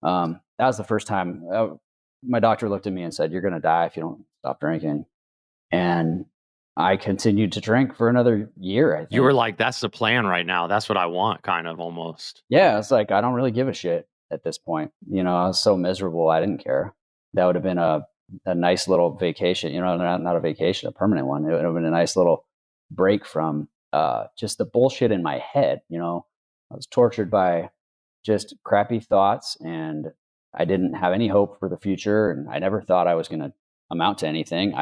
that was the first time my doctor looked at me and said, you're going to die if you don't stop drinking. And I continued to drink for another year, I think. You were like, that's the plan right now. That's what I want, kind of, almost. Yeah, it's like, I don't really give a shit at this point. I was so miserable, I didn't care. That would have been a nice little vacation, not a vacation, a permanent one. It would have been a nice little break from just the bullshit in my head. I was tortured by just crappy thoughts, and I didn't have any hope for the future, and I never thought I was going to amount to anything.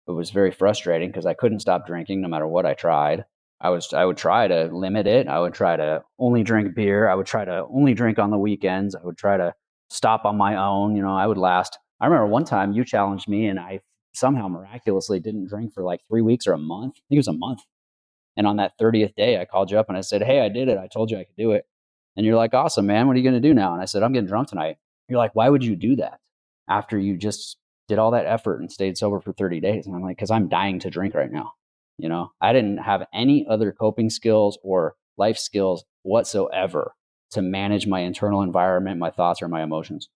It was very frustrating because I couldn't stop drinking no matter what I tried. I would try to limit it. I would try to only drink beer. I would try to only drink on the weekends. I would try to stop on my own. I would last. I remember one time you challenged me and I somehow miraculously didn't drink for like 3 weeks or a month. I think it was a month. And on that 30th day, I called you up and I said, hey, I did it. I told you I could do it. And you're like, awesome, man. What are you going to do now? And I said, I'm getting drunk tonight. You're like, why would you do that after you just did all that effort and stayed sober for 30 days? And I'm like, because I'm dying to drink right now. I didn't have any other coping skills or life skills whatsoever to manage my internal environment, my thoughts, or my emotions.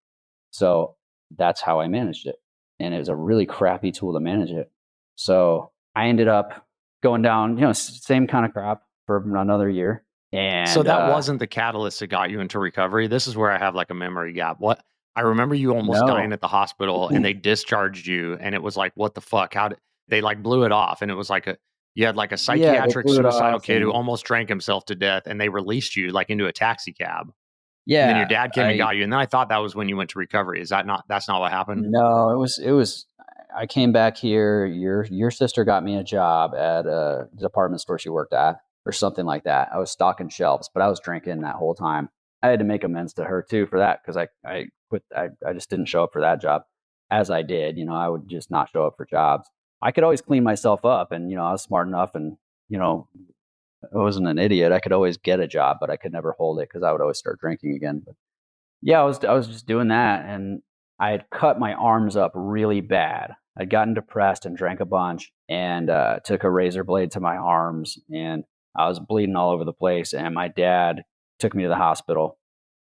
So that's how I managed it. And it was a really crappy tool to manage it. So I ended up going down, same kind of crap for another year. And so that wasn't the catalyst that got you into recovery. This is where I have like a memory gap. I remember you almost dying at the hospital and they discharged you and it was like, what the fuck? How did they like blew it off? And it was like you had like a psychiatric suicidal kid who almost drank himself to death and they released you like into a taxi cab. Yeah. And then your dad came and got you. And then I thought that was when you went to recovery. That's not what happened? No, it was, I came back here. Your sister got me a job at a department store she worked at or something like that. I was stocking shelves, but I was drinking that whole time. I had to make amends to her too for that because I quit. I just didn't show up for that job as I did. I would just not show up for jobs. I could always clean myself up and, I was smart enough and, I wasn't an idiot. I could always get a job, but I could never hold it because I would always start drinking again. But yeah, I was just doing that. And I had cut my arms up really bad. I'd gotten depressed and drank a bunch and took a razor blade to my arms and I was bleeding all over the place. And my dad took me to the hospital.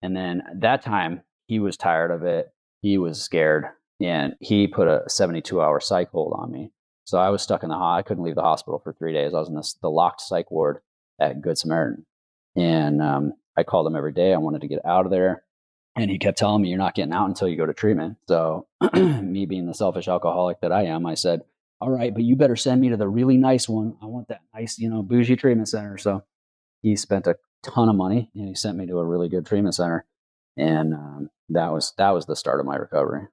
And then at that time, he was tired of it. He was scared and he put a 72-hour psych hold on me. So I was stuck in the hospital. I couldn't leave the hospital for 3 days. I was in the locked psych ward at Good Samaritan. And I called him every day. I wanted to get out of there. And he kept telling me, you're not getting out until you go to treatment. So me being the selfish alcoholic that I am, I said, all right, but you better send me to the really nice one. I want that nice, bougie treatment center. So he spent a ton of money and he sent me to a really good treatment center. And that was the start of my recovery.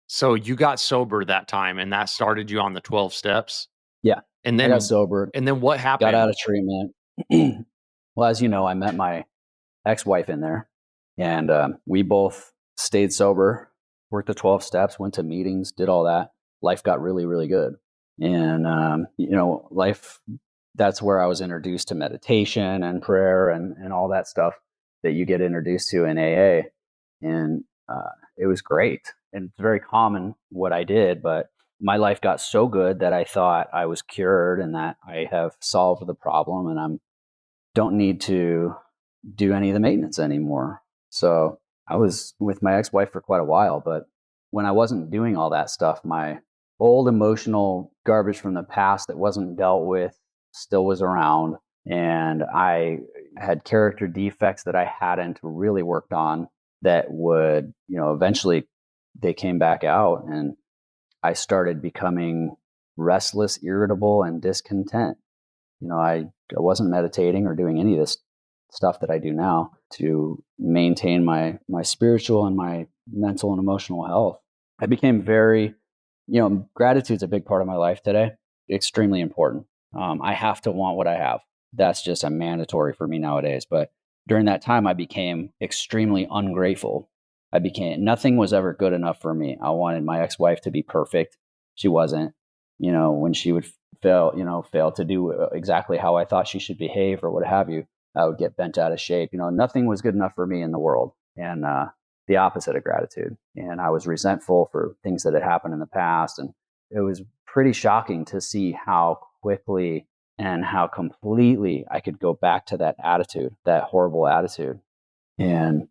So you got sober that time, and that started you on the 12 steps? Yeah, And I got then sober, what got out happened? of treatment. Well, as you know, I met my ex-wife in there, and we both stayed sober, worked the 12 steps, went to meetings, did all that. Life got really, really good. And life, that's where I was introduced to meditation and prayer and all that stuff that you get introduced to in AA. And it was great, and it's very common what I did, but my life got so good that I thought I was cured and that I have solved the problem, and I don't need to do any of the maintenance anymore. So I was with my ex-wife for quite a while, but when I wasn't doing all that stuff, my old emotional garbage from the past that wasn't dealt with still was around. And I had character defects that I hadn't really worked on that would, eventually they came back out, and I started becoming restless, irritable, and discontent. I wasn't meditating or doing any of this stuff that I do now to maintain my spiritual and my mental and emotional health. I became very, gratitude's a big part of my life today. Extremely important. I have to want what I have. That's just a mandatory for me nowadays. But during that time, I became extremely ungrateful. Nothing was ever good enough for me. I wanted my ex-wife to be perfect. She wasn't. When she would fail to do exactly how I thought she should behave or what have you, I would get bent out of shape. Nothing was good enough for me in the world, and the opposite of gratitude. And I was resentful for things that had happened in the past, and it was pretty shocking to see how quickly and how completely I could go back to that attitude, that horrible attitude. And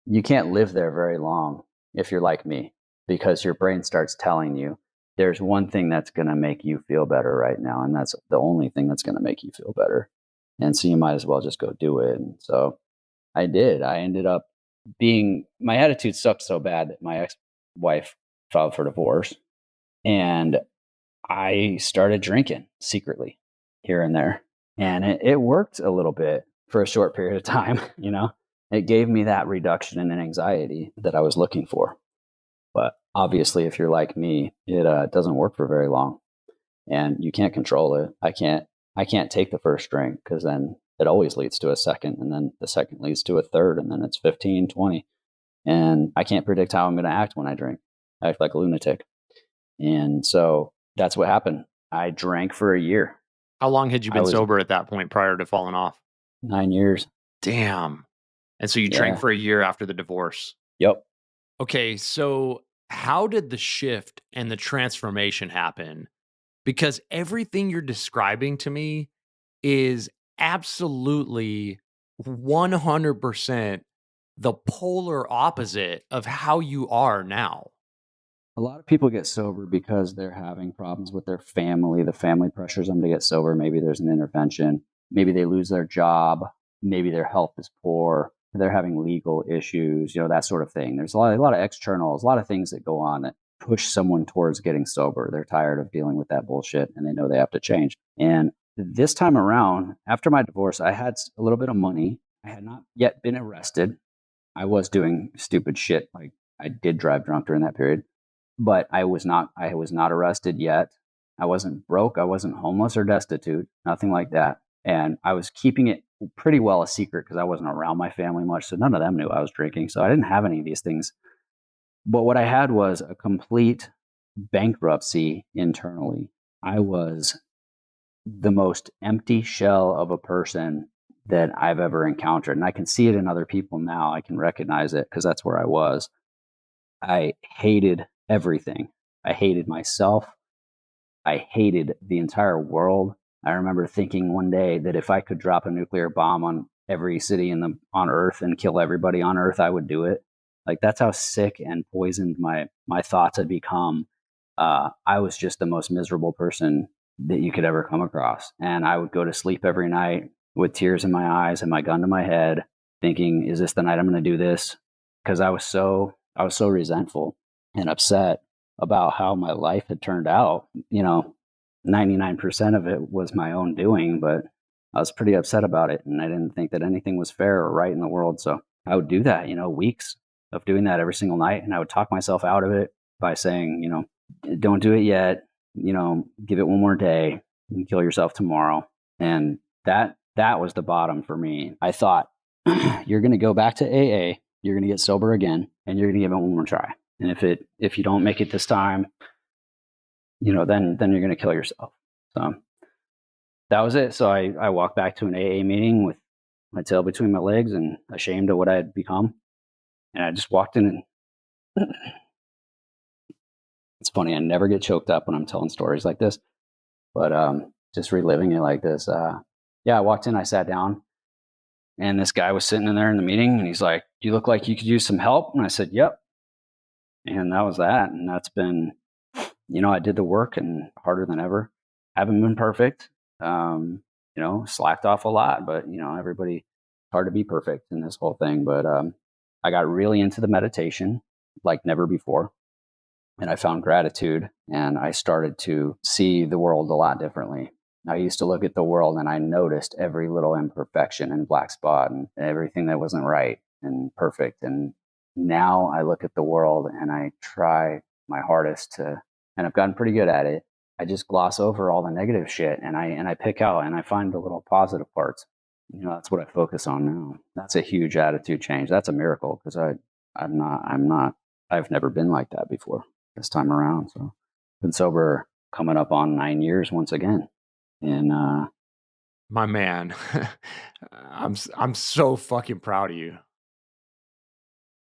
you can't live there very long if you're like me, because your brain starts telling you there's one thing that's going to make you feel better right now, and that's the only thing that's going to make you feel better. And so you might as well just go do it. And so I did. I ended up my attitude sucked so bad that my ex-wife filed for divorce, and I started drinking secretly here and there. And it worked a little bit for a short period of time. It gave me that reduction in anxiety that I was looking for. But obviously, if you're like me, it doesn't work for very long, and you can't control it. I can't take the first drink, because then it always leads to a second, and then the second leads to a third, and then it's 15, 20. And I can't predict how I'm going to act when I drink. I act like a lunatic. And so that's what happened. I drank for a year. How long had you I been was sober at that point prior to falling off? 9 years. Damn. And so you drank Yeah. for a year after the divorce. Yep. Okay, so how did the shift and the transformation happen? Because everything you're describing to me is absolutely 100% the polar opposite of how you are now. A lot of people get sober because they're having problems with their family. The family pressures them to get sober. Maybe there's an intervention. Maybe they lose their job. Maybe their health is poor. They're having legal issues, that sort of thing. There's a lot of externals, a lot of things that go on that push someone towards getting sober. They're tired of dealing with that bullshit, and they know they have to change. And this time around, after my divorce, I had a little bit of money. I had not yet been arrested. I was doing stupid shit. Like, I did drive drunk during that period, but I was not arrested yet. I wasn't broke. I wasn't homeless or destitute, nothing like that. And I was keeping it pretty well a secret because I wasn't around my family much. So none of them knew I was drinking. So I didn't have any of these things. But what I had was a complete bankruptcy internally. I was the most empty shell of a person that I've ever encountered. And I can see it in other people now. I can recognize it because that's where I was. I hated everything. I hated myself. I hated the entire world. I remember thinking one day that if I could drop a nuclear bomb on every city on Earth and kill everybody on Earth, I would do it. Like, that's how sick and poisoned my thoughts had become. I was just the most miserable person that you could ever come across, and I would go to sleep every night with tears in my eyes and my gun to my head, thinking, "Is this the night I'm going to do this?" Because I was so resentful and upset about how my life had turned out. 99% of it was my own doing, but I was pretty upset about it, and I didn't think that anything was fair or right in the world. So I would do that, weeks of doing that every single night. And I would talk myself out of it by saying, don't do it yet, give it one more day, you can kill yourself tomorrow. And that was the bottom for me. I thought, you're going to go back to AA, you're going to get sober again, and you're going to give it one more try. And if you don't make it this time, then you're going to kill yourself. So that was it. So I walked back to an AA meeting with my tail between my legs and ashamed of what I had become. And I just walked in and it's funny, I never get choked up when I'm telling stories like this, but just reliving it like this. I walked in, I sat down, and this guy was sitting in there in the meeting, and he's like, "You look like you could use some help." And I said, "Yep." And that was that. And that's been, I did the work and harder than ever. Haven't been perfect. Slacked off a lot, but everybody, hard to be perfect in this whole thing. But I got really into the meditation like never before. And I found gratitude, and I started to see the world a lot differently. I used to look at the world and I noticed every little imperfection and black spot and everything that wasn't right and perfect. And now I look at the world and I try my hardest and I've gotten pretty good at it. I just gloss over all the negative shit and I pick out and I find the little positive parts. That's what I focus on now. That's a huge attitude change. That's a miracle because I've never been like that before this time around. So been sober coming up on 9 years once again. And my man, I'm so fucking proud of you.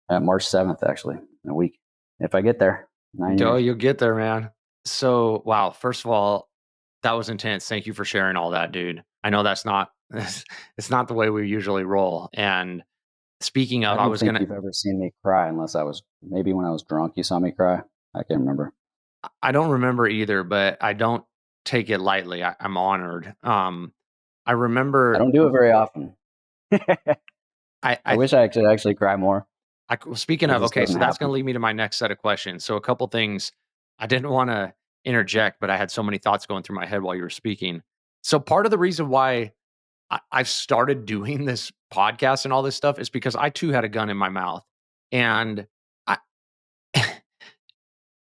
At March 7th, actually, in a week, if I get there, 9 years. You'll get there, man. So, wow. First of all, that was intense. Thank you for sharing all that, dude. I know that's not, it's not the way we usually roll. And speaking of, I don't think you've ever seen me cry unless maybe when I was drunk, you saw me cry. I can't remember. I don't remember either, but I don't take it lightly. I'm honored. I remember. I don't do it very often. I wish I could actually cry more. Speaking of, okay, so that's going to lead me to my next set of questions. So a couple things I didn't want to interject, but I had so many thoughts going through my head while you were speaking. So part of the reason why I've started doing this podcast and all this stuff is because I too had a gun in my mouth. And I,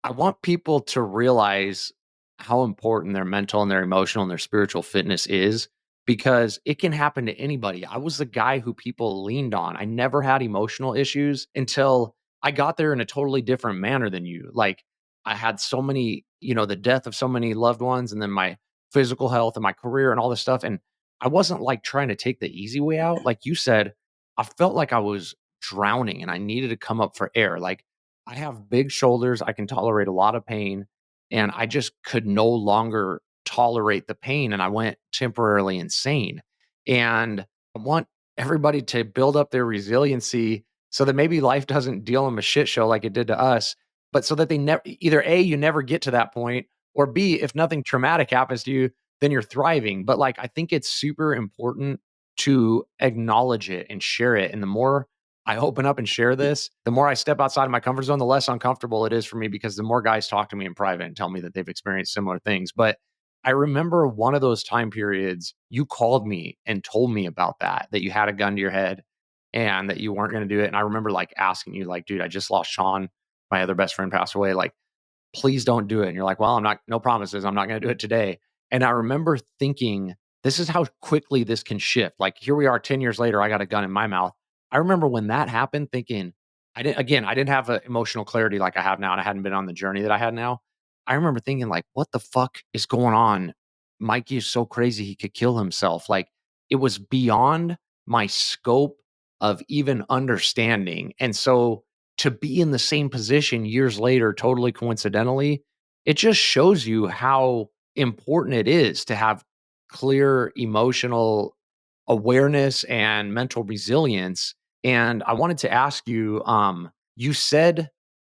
I want people to realize how important their mental and their emotional and their spiritual fitness is, because it can happen to anybody. I was the guy who people leaned on. I never had emotional issues until I got there in a totally different manner than you. Like I had so many, the death of so many loved ones, and then my physical health and my career and all this stuff. And I wasn't like trying to take the easy way out. Like you said, I felt like I was drowning and I needed to come up for air. Like I have big shoulders. I can tolerate a lot of pain, and I just could no longer tolerate the pain, and I went temporarily insane. And I want everybody to build up their resiliency so that maybe life doesn't deal them a shit show like it did to us, but so that they never, either A, you never get to that point, or B, if nothing traumatic happens to you, then you're thriving. But like, I think it's super important to acknowledge it and share it. And the more I open up and share this, the more I step outside of my comfort zone, the less uncomfortable it is for me, because the more guys talk to me in private and tell me that they've experienced similar things. But I remember one of those time periods, you called me and told me about that you had a gun to your head and that you weren't going to do it. And I remember like asking you, like, dude, I just lost Sean. My other best friend passed away. Like, please don't do it. And you're like, well, no promises. I'm not going to do it today. And I remember thinking, this is how quickly this can shift. Like, here we are 10 years later, I got a gun in my mouth. I remember when that happened thinking, I didn't have an emotional clarity like I have now, and I hadn't been on the journey that I had now. I remember thinking, like, what the fuck is going on? Mikey is so crazy he could kill himself. Like, it was beyond my scope of even understanding. And so to be in the same position years later, totally coincidentally, it just shows you how important it is to have clear emotional awareness and mental resilience. And I wanted to ask you, you said,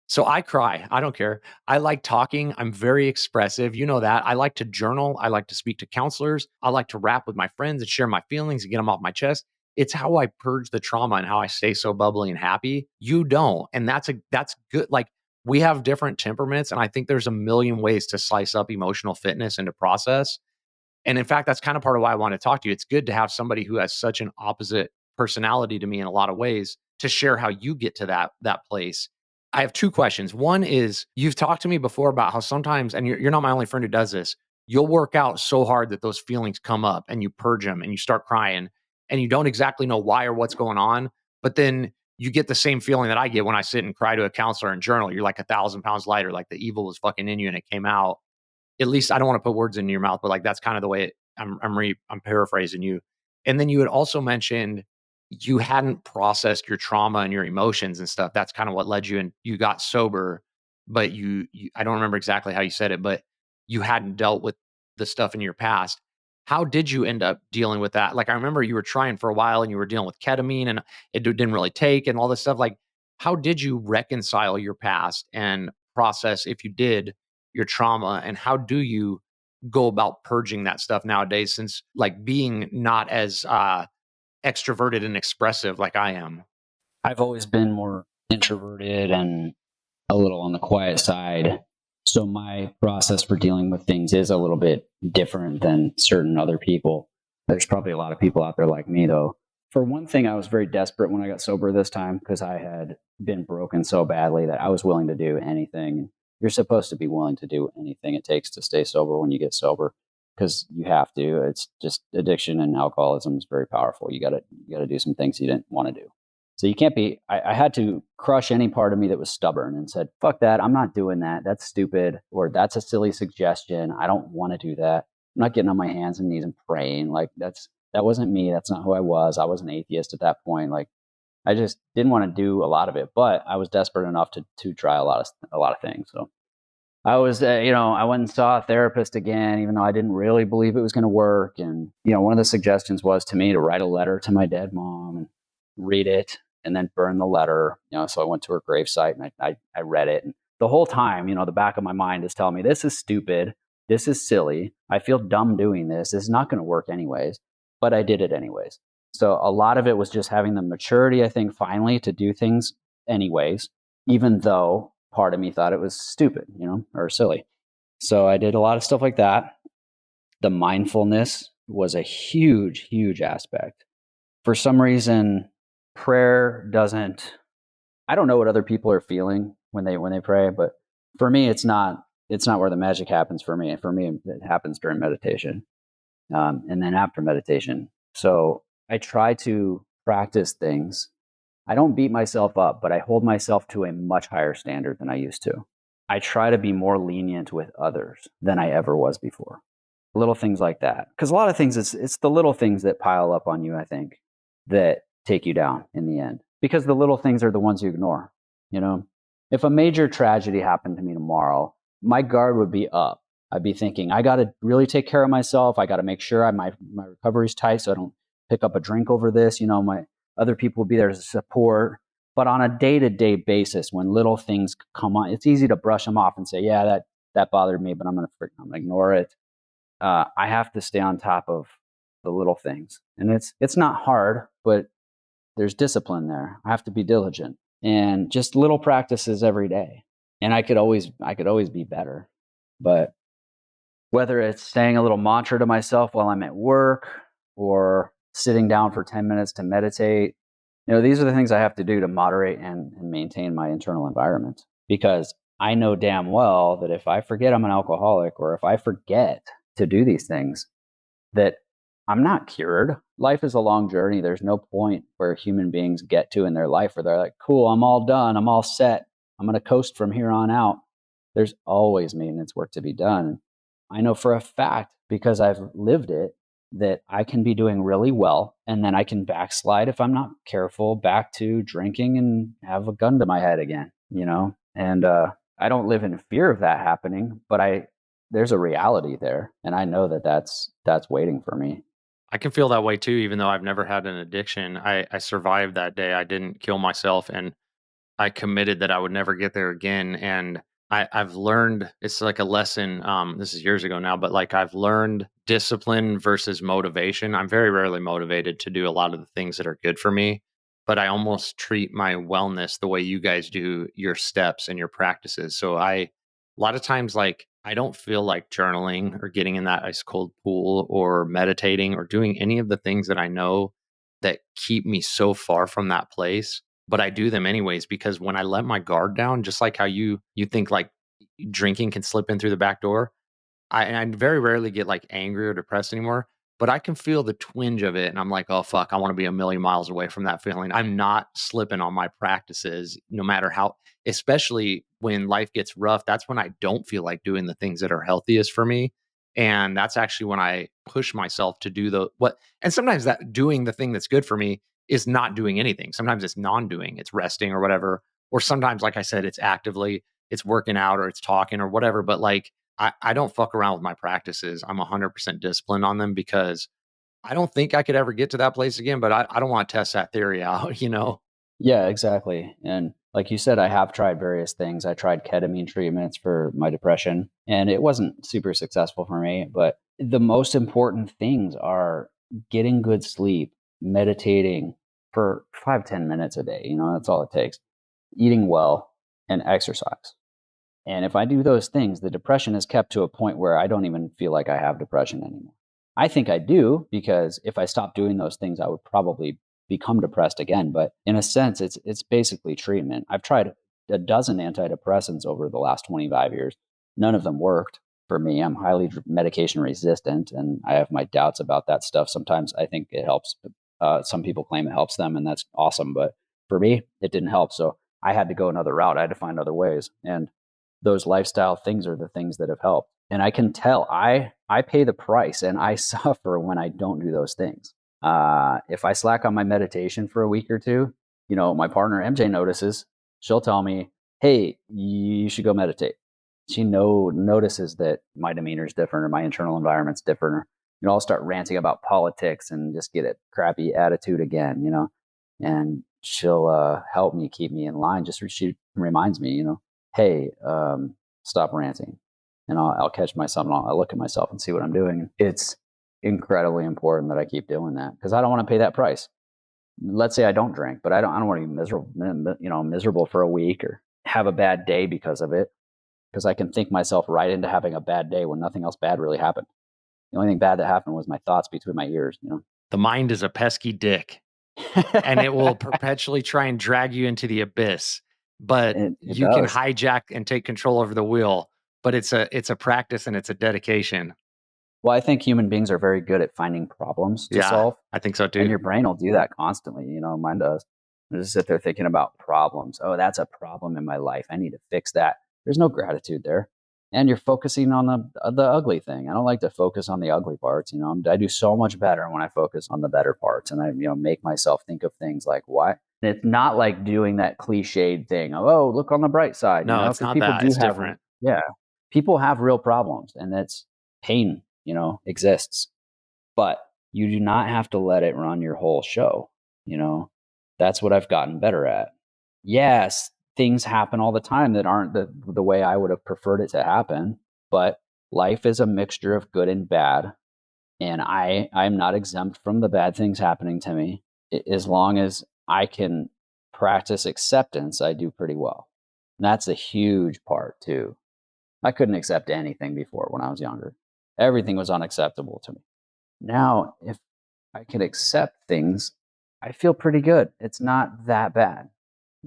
so I cry. I don't care. I like talking. I'm very expressive. You know that. I like to journal. I like to speak to counselors. I like to rap with my friends and share my feelings and get them off my chest. It's how I purge the trauma and how I stay so bubbly and happy. You don't. And that's good. Like, we have different temperaments. And I think there's a million ways to slice up emotional fitness and to process. And in fact, that's kind of part of why I want to talk to you. It's good to have somebody who has such an opposite personality to me in a lot of ways to share how you get to that place. I have two questions. One is, you've talked to me before about how sometimes, and you're not my only friend who does this, you'll work out so hard that those feelings come up and you purge them and you start crying and you don't exactly know why or what's going on. But then you get the same feeling that I get when I sit and cry to a counselor and journal. You're like 1,000 pounds lighter, like the evil was fucking in you and it came out. At least I don't want to put words in your mouth, but like that's kind of the way I'm paraphrasing you. And then you had also mentioned you hadn't processed your trauma and your emotions and stuff. That's kind of what led you, and you got sober, but you I don't remember exactly how you said it, but you hadn't dealt with the stuff in your past. How did you end up dealing with that? Like, I remember you were trying for a while and you were dealing with ketamine and didn't really take and all this stuff. Like, how did you reconcile your past and process, if you did, your trauma, and how do you go about purging that stuff nowadays, since like being not as extroverted and expressive like I am? I've always been more introverted and a little on the quiet side. So my process for dealing with things is a little bit different than certain other people. There's probably a lot of people out there like me, though. For one thing, I was very desperate when I got sober this time because I had been broken so badly that I was willing to do anything. You're supposed to be willing to do anything it takes to stay sober when you get sober because you have to. It's just addiction and alcoholism is very powerful. You got to do some things you didn't want to do. So you can't be, I had to crush any part of me that was stubborn and said, fuck that. I'm not doing that. That's stupid. Or that's a silly suggestion. I don't want to do that. I'm not getting on my hands and knees and praying. Like that wasn't me. That's not who I was. I was an atheist at that point. Like I just didn't want to do a lot of it, but I was desperate enough to try a lot of things. So I was, I went and saw a therapist again, even though I didn't really believe it was going to work. And, one of the suggestions was to me to write a letter to my dead mom and read it and then burn the letter. So I went to her gravesite and I read it. And the whole time, the back of my mind is telling me, this is stupid. This is silly. I feel dumb doing this. This is not going to work anyways. But I did it anyways. So a lot of it was just having the maturity, I think, finally to do things anyways, even though part of me thought it was stupid, or silly. So I did a lot of stuff like that. The mindfulness was a huge, huge aspect. For some reason, prayer doesn't, I don't know what other people are feeling when they pray, but for me, it's not where the magic happens for me. For me, it happens during meditation. And then after meditation. So I try to practice things. I don't beat myself up, but I hold myself to a much higher standard than I used to. I try to be more lenient with others than I ever was before. Little things like that. Because a lot of things, it's the little things that pile up on you, I think, that take you down in the end. Because the little things are the ones you ignore. If a major tragedy happened to me tomorrow, my guard would be up. I'd be thinking, I got to really take care of myself. I got to make sure my recovery's tight so I don't pick up a drink over this. My other people will be there to support. But on a day-to-day basis, when little things come on, it's easy to brush them off and say, yeah, that bothered me, but I'm going to ignore it. I have to stay on top of the little things. And it's not hard, but there's discipline there. I have to be diligent and just little practices every day. And I could always be better. But whether it's saying a little mantra to myself while I'm at work or sitting down for 10 minutes to meditate, these are the things I have to do to moderate and maintain my internal environment. Because I know damn well that if I forget I'm an alcoholic or if I forget to do these things, that I'm not cured. Life is a long journey. There's no point where human beings get to in their life where they're like, cool, I'm all done. I'm all set. I'm going to coast from here on out. There's always maintenance work to be done. I know for a fact, because I've lived it, that I can be doing really well and then I can backslide if I'm not careful back to drinking and have a gun to my head again, and I don't live in fear of that happening, but there's a reality there. And I know that that's waiting for me. I can feel that way too, even though I've never had an addiction. I survived that day. I didn't kill myself, and I committed that I would never get there again. And I've learned, it's like a lesson. This is years ago now, but like I've learned discipline versus motivation. I'm very rarely motivated to do a lot of the things that are good for me, but I almost treat my wellness the way you guys do your steps and your practices. So a lot of times, like, I don't feel like journaling or getting in that ice cold pool or meditating or doing any of the things that I know that keep me so far from that place. but I do them anyways, because when I let my guard down, just like how you think like drinking can slip in through the back door, I very rarely get like angry or depressed anymore, but I can feel the twinge of it. And I'm like, oh, fuck, I want to be a million miles away from that feeling. I'm not slipping on my practices, no matter how, especially when life gets rough. That's when I don't feel like doing the things that are healthiest for me. And that's actually when I push myself to do and sometimes that doing the thing that's good for me is not doing anything. Sometimes it's non-doing, it's resting or whatever. Or sometimes, like I said, it's working out or it's talking or whatever. But like, I don't fuck around with my practices. I'm 100% disciplined on them because I don't think I could ever get to that place again, but I don't want to test that theory out, you know? Yeah, exactly. And like you said, I have tried various things. I tried ketamine treatments for my depression, and it wasn't super successful for me. But the most important things are getting good sleep, meditating for 5-10 minutes a day. That's all it takes. Eating well and exercise. And if I do those things, the depression is kept to a point where I don't even feel like I have depression anymore. I think I do, because if I stopped doing those things, I would probably become depressed again. But in a sense, it's basically treatment. I've tried a dozen antidepressants over the last 25 years. None of them worked for me. I'm highly medication resistant, and I have my doubts about that stuff. Sometimes I think it helps. Some people claim it helps them, and that's awesome. But for me, it didn't help. So I had to go another route. I had to find other ways. And those lifestyle things are the things that have helped. And I can tell I pay the price, and I suffer when I don't do those things. If I slack on my meditation for a week or two, my partner MJ notices. She'll tell me, "Hey, you should go meditate." She notices that my demeanor is different, or my internal environment's different, or I'll start ranting about politics and just get a crappy attitude again, and she'll help me keep me in line. She reminds me, hey, stop ranting. And I'll catch myself, and I'll look at myself and see what I'm doing. It's incredibly important that I keep doing that, because I don't want to pay that price. Let's say I don't drink, but I don't want to be miserable for a week or have a bad day because of it, because I can think myself right into having a bad day when nothing else bad really happened. The only thing bad that happened was my thoughts between my ears, The mind is a pesky dick, and it will perpetually try and drag you into the abyss. But It you can does. hijack and take control over the wheel. But it's a practice and it's a dedication. Well, I think human beings are very good at finding problems to Yeah, solve. I think so And too. your brain will do that constantly. Mine does. I just sit there thinking about problems. Oh, that's a problem in my life. I need to fix that. There's no gratitude there. And you're focusing on the ugly thing. I don't like to focus on the ugly parts. I do so much better when I focus on the better parts, and I make myself think of things like, why. And it's not like doing that cliched thing of, oh, look on the bright side, No, it's because not people that. do It's have, different. yeah, people have real problems, and that's pain, exists. But you do not have to let it run your whole show. You know, that's what I've gotten better at. Yes, things happen all the time that aren't the way I would have preferred it to happen, but life is a mixture of good and bad. And I'm not exempt from the bad things happening to me. As long as I can practice acceptance, I do pretty well. And that's a huge part too. I couldn't accept anything before when I was younger. Everything was unacceptable to me. Now, if I can accept things, I feel pretty good. It's not that bad.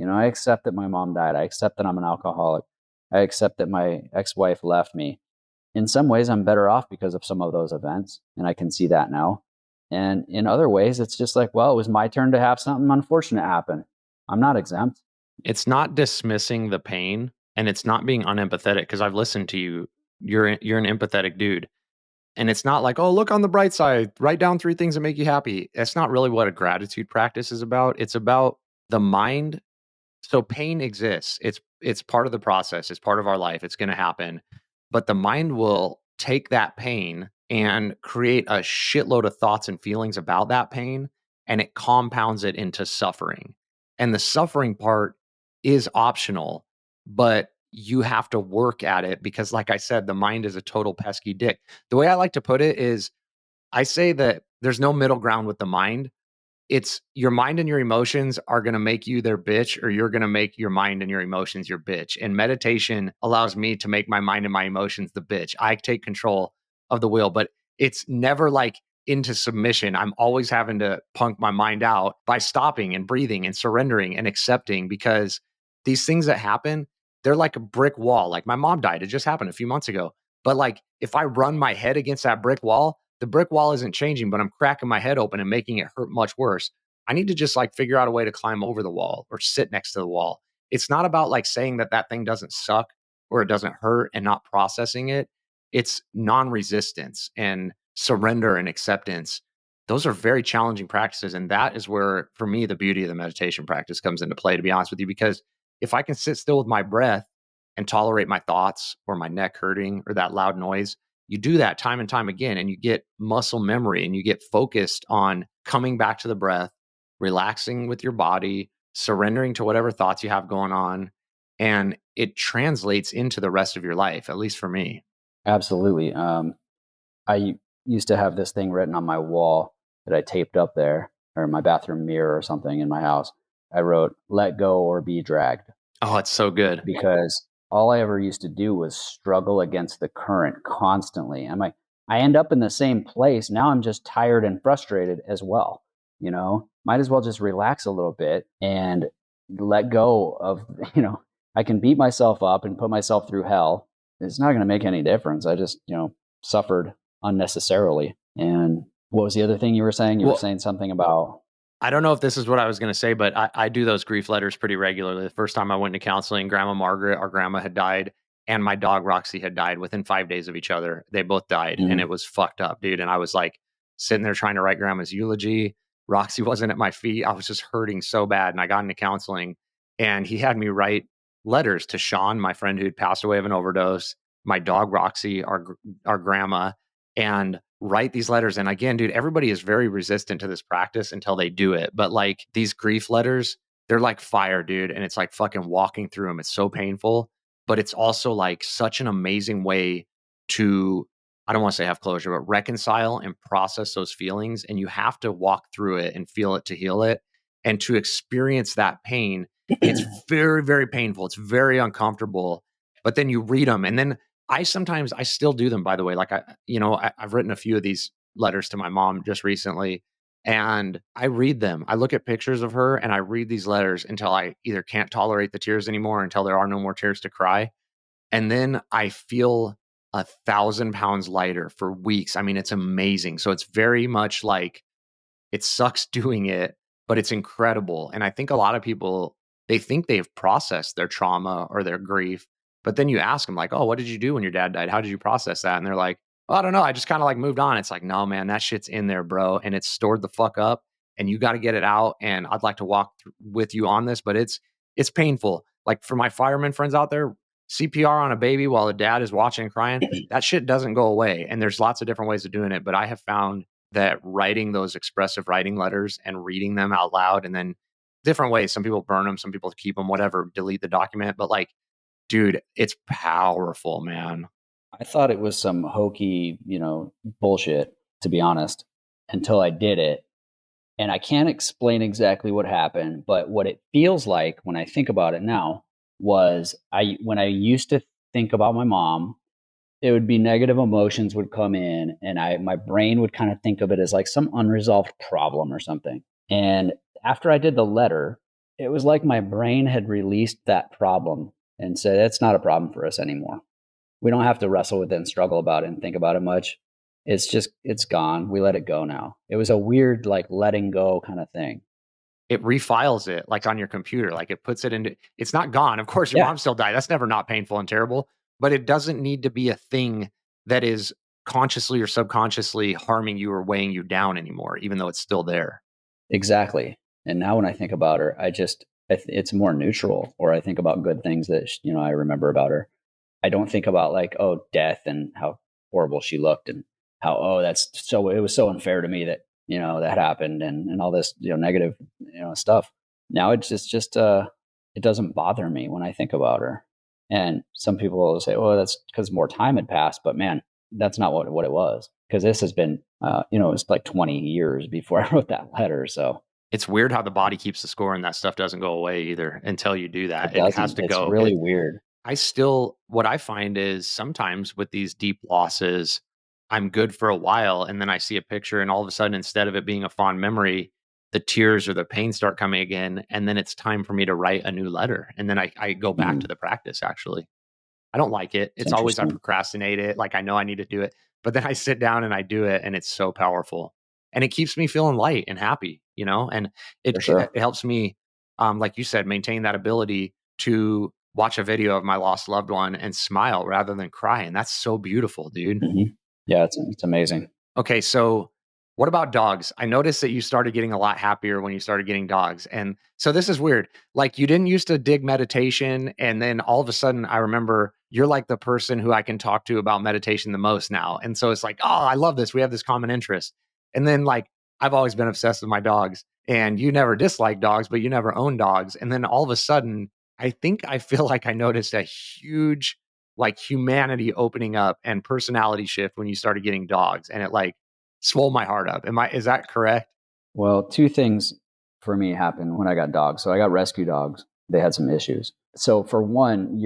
I accept that my mom died. I accept that I'm an alcoholic. I accept that my ex-wife left me. In some ways, I'm better off because of some of those events, and I can see that now. And in other ways, it's just like, well, it was my turn to have something unfortunate happen. I'm not exempt. It's not dismissing the pain, and it's not being unempathetic, because I've listened to you. You're an empathetic dude. And it's not like, oh, look on the bright side, write down 3 things that make you happy. That's not really what a gratitude practice is about. It's about the mind. So pain exists. It's part of the process. It's part of our life. It's going to happen. But the mind will take that pain and create a shitload of thoughts and feelings about that pain, and it compounds it into suffering. And the suffering part is optional, but you have to work at it, because like I said, the mind is a total pesky dick. The way I like to put it is, I say that there's no middle ground with the mind. It's your mind and your emotions are going to make you their bitch, or you're going to make your mind and your emotions your bitch. And meditation allows me to make my mind and my emotions the bitch. I take control of the wheel, but it's never like into submission. I'm always having to punk my mind out by stopping and breathing and surrendering and accepting, because these things that happen, they're like a brick wall. Like my mom died. It just happened a few months ago. But like if I run my head against that brick wall, the brick wall isn't changing, but I'm cracking my head open and making it hurt much worse. I need to just like figure out a way to climb over the wall or sit next to the wall. It's not about like saying that that thing doesn't suck or it doesn't hurt and not processing it. It's non-resistance and surrender and acceptance. Those are very challenging practices. And that is where, for me, the beauty of the meditation practice comes into play, to be honest with you, because if I can sit still with my breath and tolerate my thoughts or my neck hurting or that loud noise, you do that time and time again, and you get muscle memory and you get focused on coming back to the breath, relaxing with your body, surrendering to whatever thoughts you have going on. And it translates into the rest of your life, at least for me. Absolutely. I used to have this thing written on my wall that I taped up there, or my bathroom mirror or something in my house. I wrote, "Let go or be dragged," Oh, it's so good. because all I ever used to do was struggle against the current constantly. I end up in the same place. Now I'm just tired and frustrated as well. Might as well just relax a little bit and let go of, I can beat myself up and put myself through hell. It's not going to make any difference. I just, suffered unnecessarily. And what was the other thing you were saying? You were Well, saying something about, I don't know if this is what I was going to say, but I do those grief letters pretty regularly. The first time I went to counseling, Grandma Margaret, our grandma, had died, and my dog Roxy had died within 5 days of each other. They both died, and mm, it was fucked up, dude. And I was like sitting there trying to write Grandma's eulogy. Roxy wasn't at my feet. I was just hurting so bad. And I got into counseling, and he had me write letters to Sean, my friend who had passed away of an overdose, my dog Roxy, our grandma, and write these letters. And again, dude, everybody is very resistant to this practice until they do it. But like these grief letters, they're like fire, dude. And it's like fucking walking through them. It's so painful, but it's also like such an amazing way to, I don't want to say have closure, but reconcile and process those feelings. And you have to walk through it and feel it to heal it. And to experience that pain, it's very, very painful. It's very uncomfortable. But then you read them, and then I still do them, by the way. Like I've written a few of these letters to my mom just recently, and I read them. I look at pictures of her and I read these letters until I either can't tolerate the tears anymore, until there are no more tears to cry. And then I feel 1,000 pounds lighter for weeks. I mean, it's amazing. So it's very much like, it sucks doing it, but it's incredible. And I think a lot of people, they think they've processed their trauma or their grief, but then you ask them like, "Oh, what did you do when your dad died? How did you process that?" And they're like, "Oh, I don't know. I just kind of like moved on." It's like, no, man, that shit's in there, bro. And it's stored the fuck up, and you got to get it out. And I'd like to walk with you on this, but it's painful. Like for my firemen friends out there, CPR on a baby while the dad is watching and crying, that shit doesn't go away. And there's lots of different ways of doing it. But I have found that writing those expressive writing letters and reading them out loud, and then different ways. Some people burn them, some people keep them, whatever, delete the document. But like, dude, it's powerful, man. I thought it was some hokey, bullshit, to be honest, until I did it. And I can't explain exactly what happened, but what it feels like when I think about it now was when I used to think about my mom, it would be negative emotions would come in, and my brain would kind of think of it as like some unresolved problem or something. And after I did the letter, it was like my brain had released that problem and said, "It's not a problem for us anymore. We don't have to wrestle with it and struggle about it and think about it much. It's gone. We let it go now." It was a weird, like, letting go kind of thing. It refiles it like on your computer, like it puts it into, it's not gone. Of course, your Yeah, mom still died. That's never not painful and terrible, but it doesn't need to be a thing that is consciously or subconsciously harming you or weighing you down anymore, even though it's still there. exactly. And now when I think about her, it's more neutral, or I think about good things that, I remember about her. I don't think about like, oh, death and how horrible she looked, and how, oh, it was so unfair to me that, that happened, and all this, negative, stuff. Now it doesn't bother me when I think about her. And some people will say, "Oh, that's because more time had passed," but man, that's not what it was, because this has been, it was like 20 years before I wrote that letter. So It's weird how the body keeps the score and that stuff doesn't go away either until you do it that. It has doesn't. to It's go. really weird. What I find is sometimes with these deep losses, I'm good for a while. And then I see a picture, and all of a sudden, instead of it being a fond memory, the tears or the pain start coming again. And then it's time for me to write a new letter. And then I go back to Mm, the practice actually. I don't like it. it's It's always I interesting. procrastinate it. Like I know I need to do it, but then I sit down and I do it, and it's so powerful. And it keeps me feeling light and happy, and For it sure. helps me, like you said, maintain that ability to watch a video of my lost loved one and smile rather than cry. And that's so beautiful, dude. Hmm. Yeah, it's amazing. Okay, so what about dogs? I noticed that you started getting a lot happier when you started getting dogs. And so this is weird. Like you didn't used to dig meditation, and then all of a sudden I remember you're like the person who I can talk to about meditation the most now. And so it's like, "Oh, I love this. We have this common interest." And then like I've always been obsessed with my dogs, and you never disliked dogs, but you never owned dogs. And then all of a sudden, I think I feel like I noticed a huge like humanity opening up and personality shift when you started getting dogs, and it like swole my heart up. Is that correct? Well, two things for me happened when I got dogs. So I got rescue dogs. They had some issues. So for one,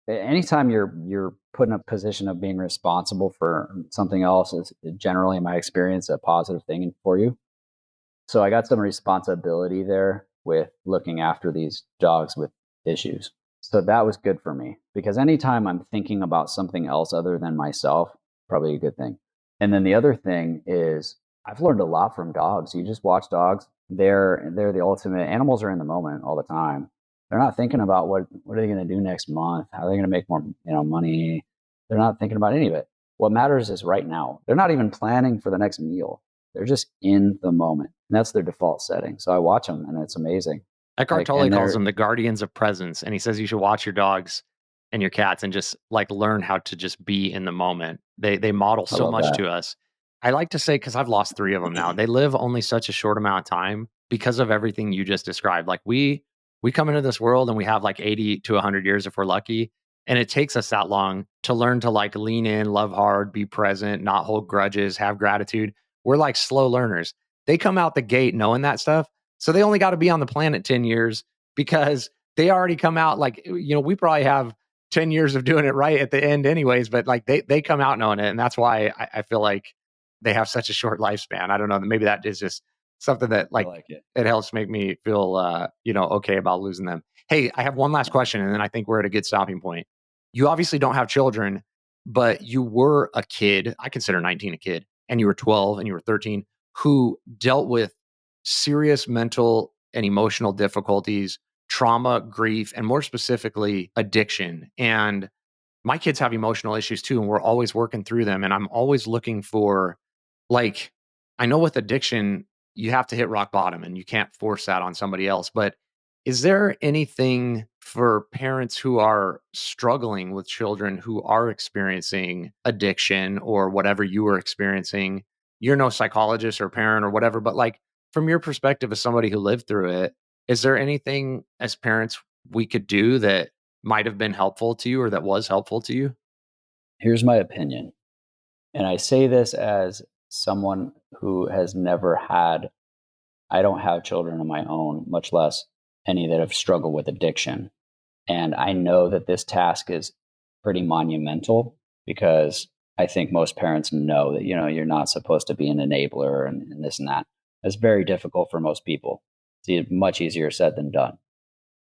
anytime you're put in a position of being responsible for something else is generally, in my experience, a positive thing for you. So I got some responsibility there with looking after these dogs with issues. So that was good for me because anytime I'm thinking about something else other than myself, probably a good thing. And then the other thing is I've learned a lot from dogs. You just watch dogs. They're the ultimate. Animals are in the moment all the time. They're not thinking about what are they going to do next month? How are they going to make more, money? They're not thinking about any of it. What matters is right now. They're not even planning for the next meal. They're just in the moment. And that's their default setting. So I watch them and it's amazing. Eckhart Like, Tolle and calls they're, them the guardians of presence, and he says you should watch your dogs and your cats and just like learn how to just be in the moment. They model I so love much that. to us. I like to say, because I've lost three of them now, they live only such a short amount of time because of everything you just described. Like we come into this world and we have like 80 to 100 years if we're lucky, and it takes us that long to learn to like lean in, love hard, be present, not hold grudges, have gratitude. We're like slow learners. They come out the gate knowing that stuff, so they only got to be on the planet 10 years because they already come out like, we probably have 10 years of doing it right at the end anyways, but like they come out knowing it. And that's why I feel like they have such a short lifespan. I don't know. Maybe that is just something that I like like it. it helps make me feel, okay about losing them. Hey, I have one last question, and then I think we're at a good stopping point. You obviously don't have children, but you were a kid. I consider 19 a kid, and you were 12 and you were 13 who dealt with serious mental and emotional difficulties, trauma, grief, and more specifically, addiction. And my kids have emotional issues too, and we're always working through them. And I'm always looking for, like, I know with addiction, you have to hit rock bottom and you can't force that on somebody else. But is there anything for parents who are struggling with children who are experiencing addiction or whatever you were experiencing? You're no psychologist or parent or whatever, but like from your perspective as somebody who lived through it, is there anything as parents we could do that might have been helpful to you or that was helpful to you? Here's my opinion. And I say this as someone who has never had, I don't have children of my own, much less any that have struggled with addiction. And I know that this task is pretty monumental because I think most parents know that, you're not supposed to be an enabler and this and that. It's very difficult for most people. It's much easier said than done.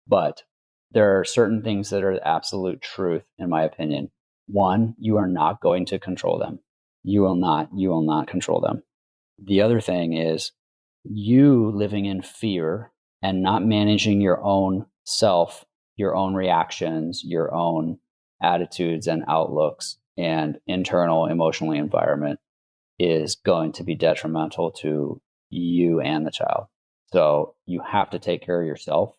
But there are certain things that are absolute truth, in my opinion. One, you are not going to control them. You will not control them. The other thing is you living in fear and not managing your own self, your own reactions, your own attitudes and outlooks and internal emotional environment is going to be detrimental to you and the child. So you have to take care of yourself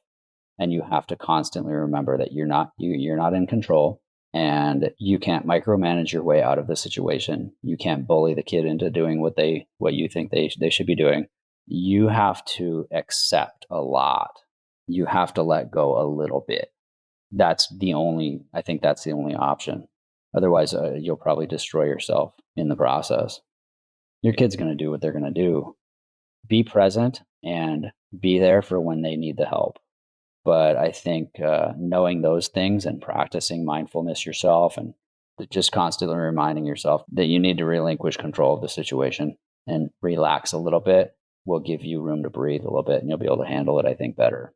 and you have to constantly remember that you're not in control and you can't micromanage your way out of the situation. You can't bully the kid into doing what you think they should be doing. You have to accept a lot. You have to let go a little bit. I think that's the only option. Otherwise, you'll probably destroy yourself in the process. Your kid's going to do what they're going to do. Be present and be there for when they need the help. But I think knowing those things and practicing mindfulness yourself and just constantly reminding yourself that you need to relinquish control of the situation and relax a little bit will give you room to breathe a little bit, and you'll be able to handle it, I think, better.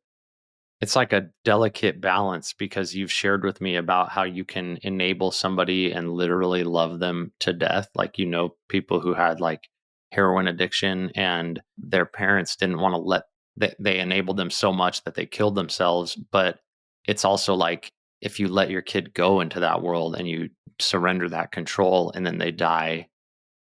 It's like a delicate balance because you've shared with me about how you can enable somebody and literally love them to death. Like, people who had like heroin addiction and their parents didn't want to they enabled them so much that they killed themselves. But it's also like if you let your kid go into that world and you surrender that control and then they die,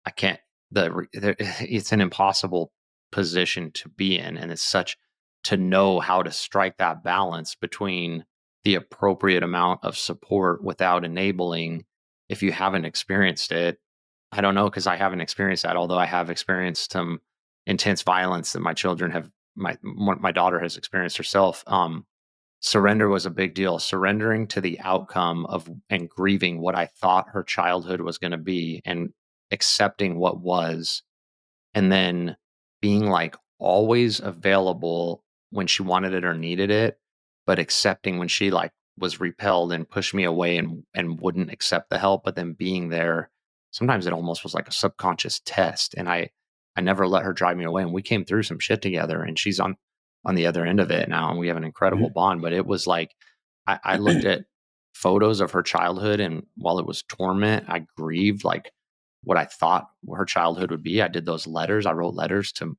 I can't, it's an impossible position to be in. And it's such to know how to strike that balance between the appropriate amount of support without enabling. If you haven't experienced it, I don't know, because I haven't experienced that, although I have experienced some intense violence that my children have, my daughter has experienced herself. Surrender was a big deal. Surrendering to the outcome of and grieving what I thought her childhood was going to be and accepting what was, and then being like always available when she wanted it or needed it, but accepting when she like was repelled and pushed me away and wouldn't accept the help, but then being there. Sometimes it almost was like a subconscious test. And I never let her drive me away. And we came through some shit together, and she's on the other end of it now, and we have an incredible bond. But it was like I looked at photos of her childhood, and while it was torment, I grieved like what I thought her childhood would be. I did those letters. I wrote letters to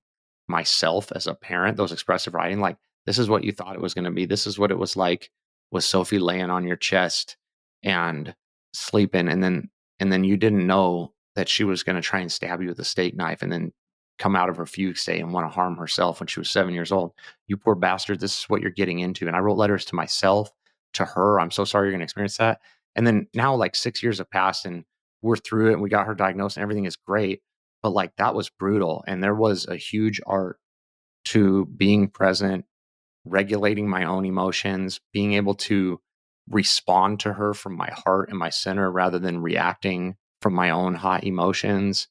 myself as a parent, those expressive writing, like, this is what you thought it was going to be. This is what it was like with Sophie laying on your chest and sleeping. And then you didn't know that she was going to try and stab you with a steak knife and then come out of her fugue state and want to harm herself when she was 7 years old. You poor bastard. This is what you're getting into. And I wrote letters to myself, to her. I'm so sorry you're going to experience that. And then now like 6 years have passed and we're through it and we got her diagnosed and everything is great. But like that was brutal. And there was a huge art to being present, regulating my own emotions, being able to respond to her from my heart and my center rather than reacting from my own hot emotions.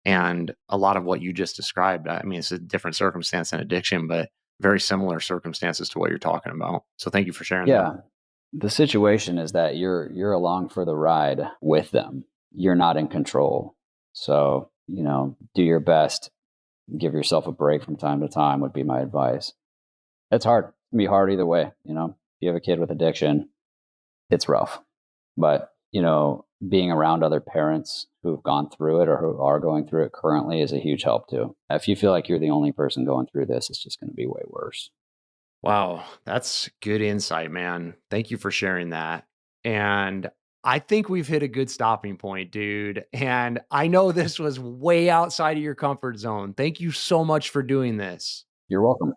And a lot of what you just described, I mean, it's a different circumstance than addiction, but very similar circumstances to what you're talking about. So thank you for sharing that. The situation is that you're along for the ride with them. You're not in control. So, do your best. Give yourself a break from time to time would be my advice. It's hard. It can be hard either way. If you have a kid with addiction, it's rough. But, being around other parents who've gone through it or who are going through it currently is a huge help too. If you feel like you're the only person going through this, it's just going to be way worse. Wow, that's good insight, man. Thank you for sharing that. And I think we've hit a good stopping point, dude. And I know this was way outside of your comfort zone. Thank you so much for doing this. You're welcome.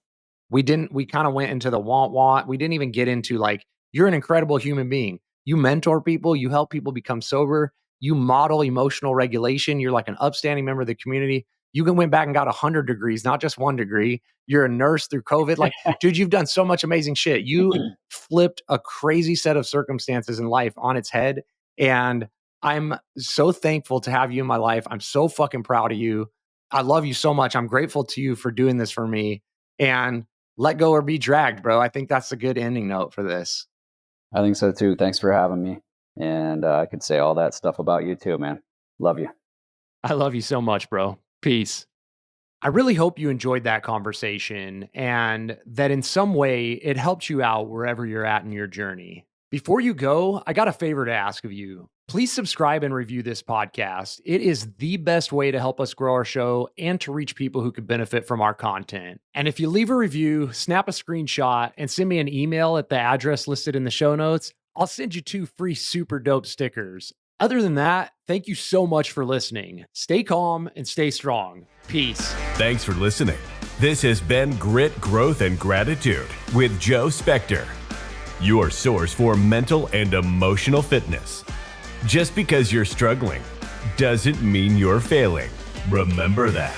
We kind of went into the want. We didn't even get into like, you're an incredible human being. You mentor people, you help people become sober, you model emotional regulation. You're like an upstanding member of the community. You went back and got 100 degrees, not just 1 degree. You're a nurse through COVID. Like, dude, you've done so much amazing shit. You flipped a crazy set of circumstances in life on its head. And I'm so thankful to have you in my life. I'm so fucking proud of you. I love you so much. I'm grateful to you for doing this for me. And let go or be dragged, bro. I think that's a good ending note for this. I think so too. Thanks for having me. And I could say all that stuff about you too, man. Love you. I love you so much, bro. Peace. I really hope you enjoyed that conversation and that in some way it helped you out wherever you're at in your journey. Before you go, I got a favor to ask of you. Please subscribe and review this podcast. It is the best way to help us grow our show and to reach people who could benefit from our content. And if you leave a review, snap a screenshot, and send me an email at the address listed in the show notes, I'll send you 2 free super dope stickers. Other than that, thank you so much for listening. Stay calm and stay strong. Peace. Thanks for listening. This has been Grit, Growth, and Gratitude with Joe Spector, your source for mental and emotional fitness. Just because you're struggling doesn't mean you're failing. Remember that.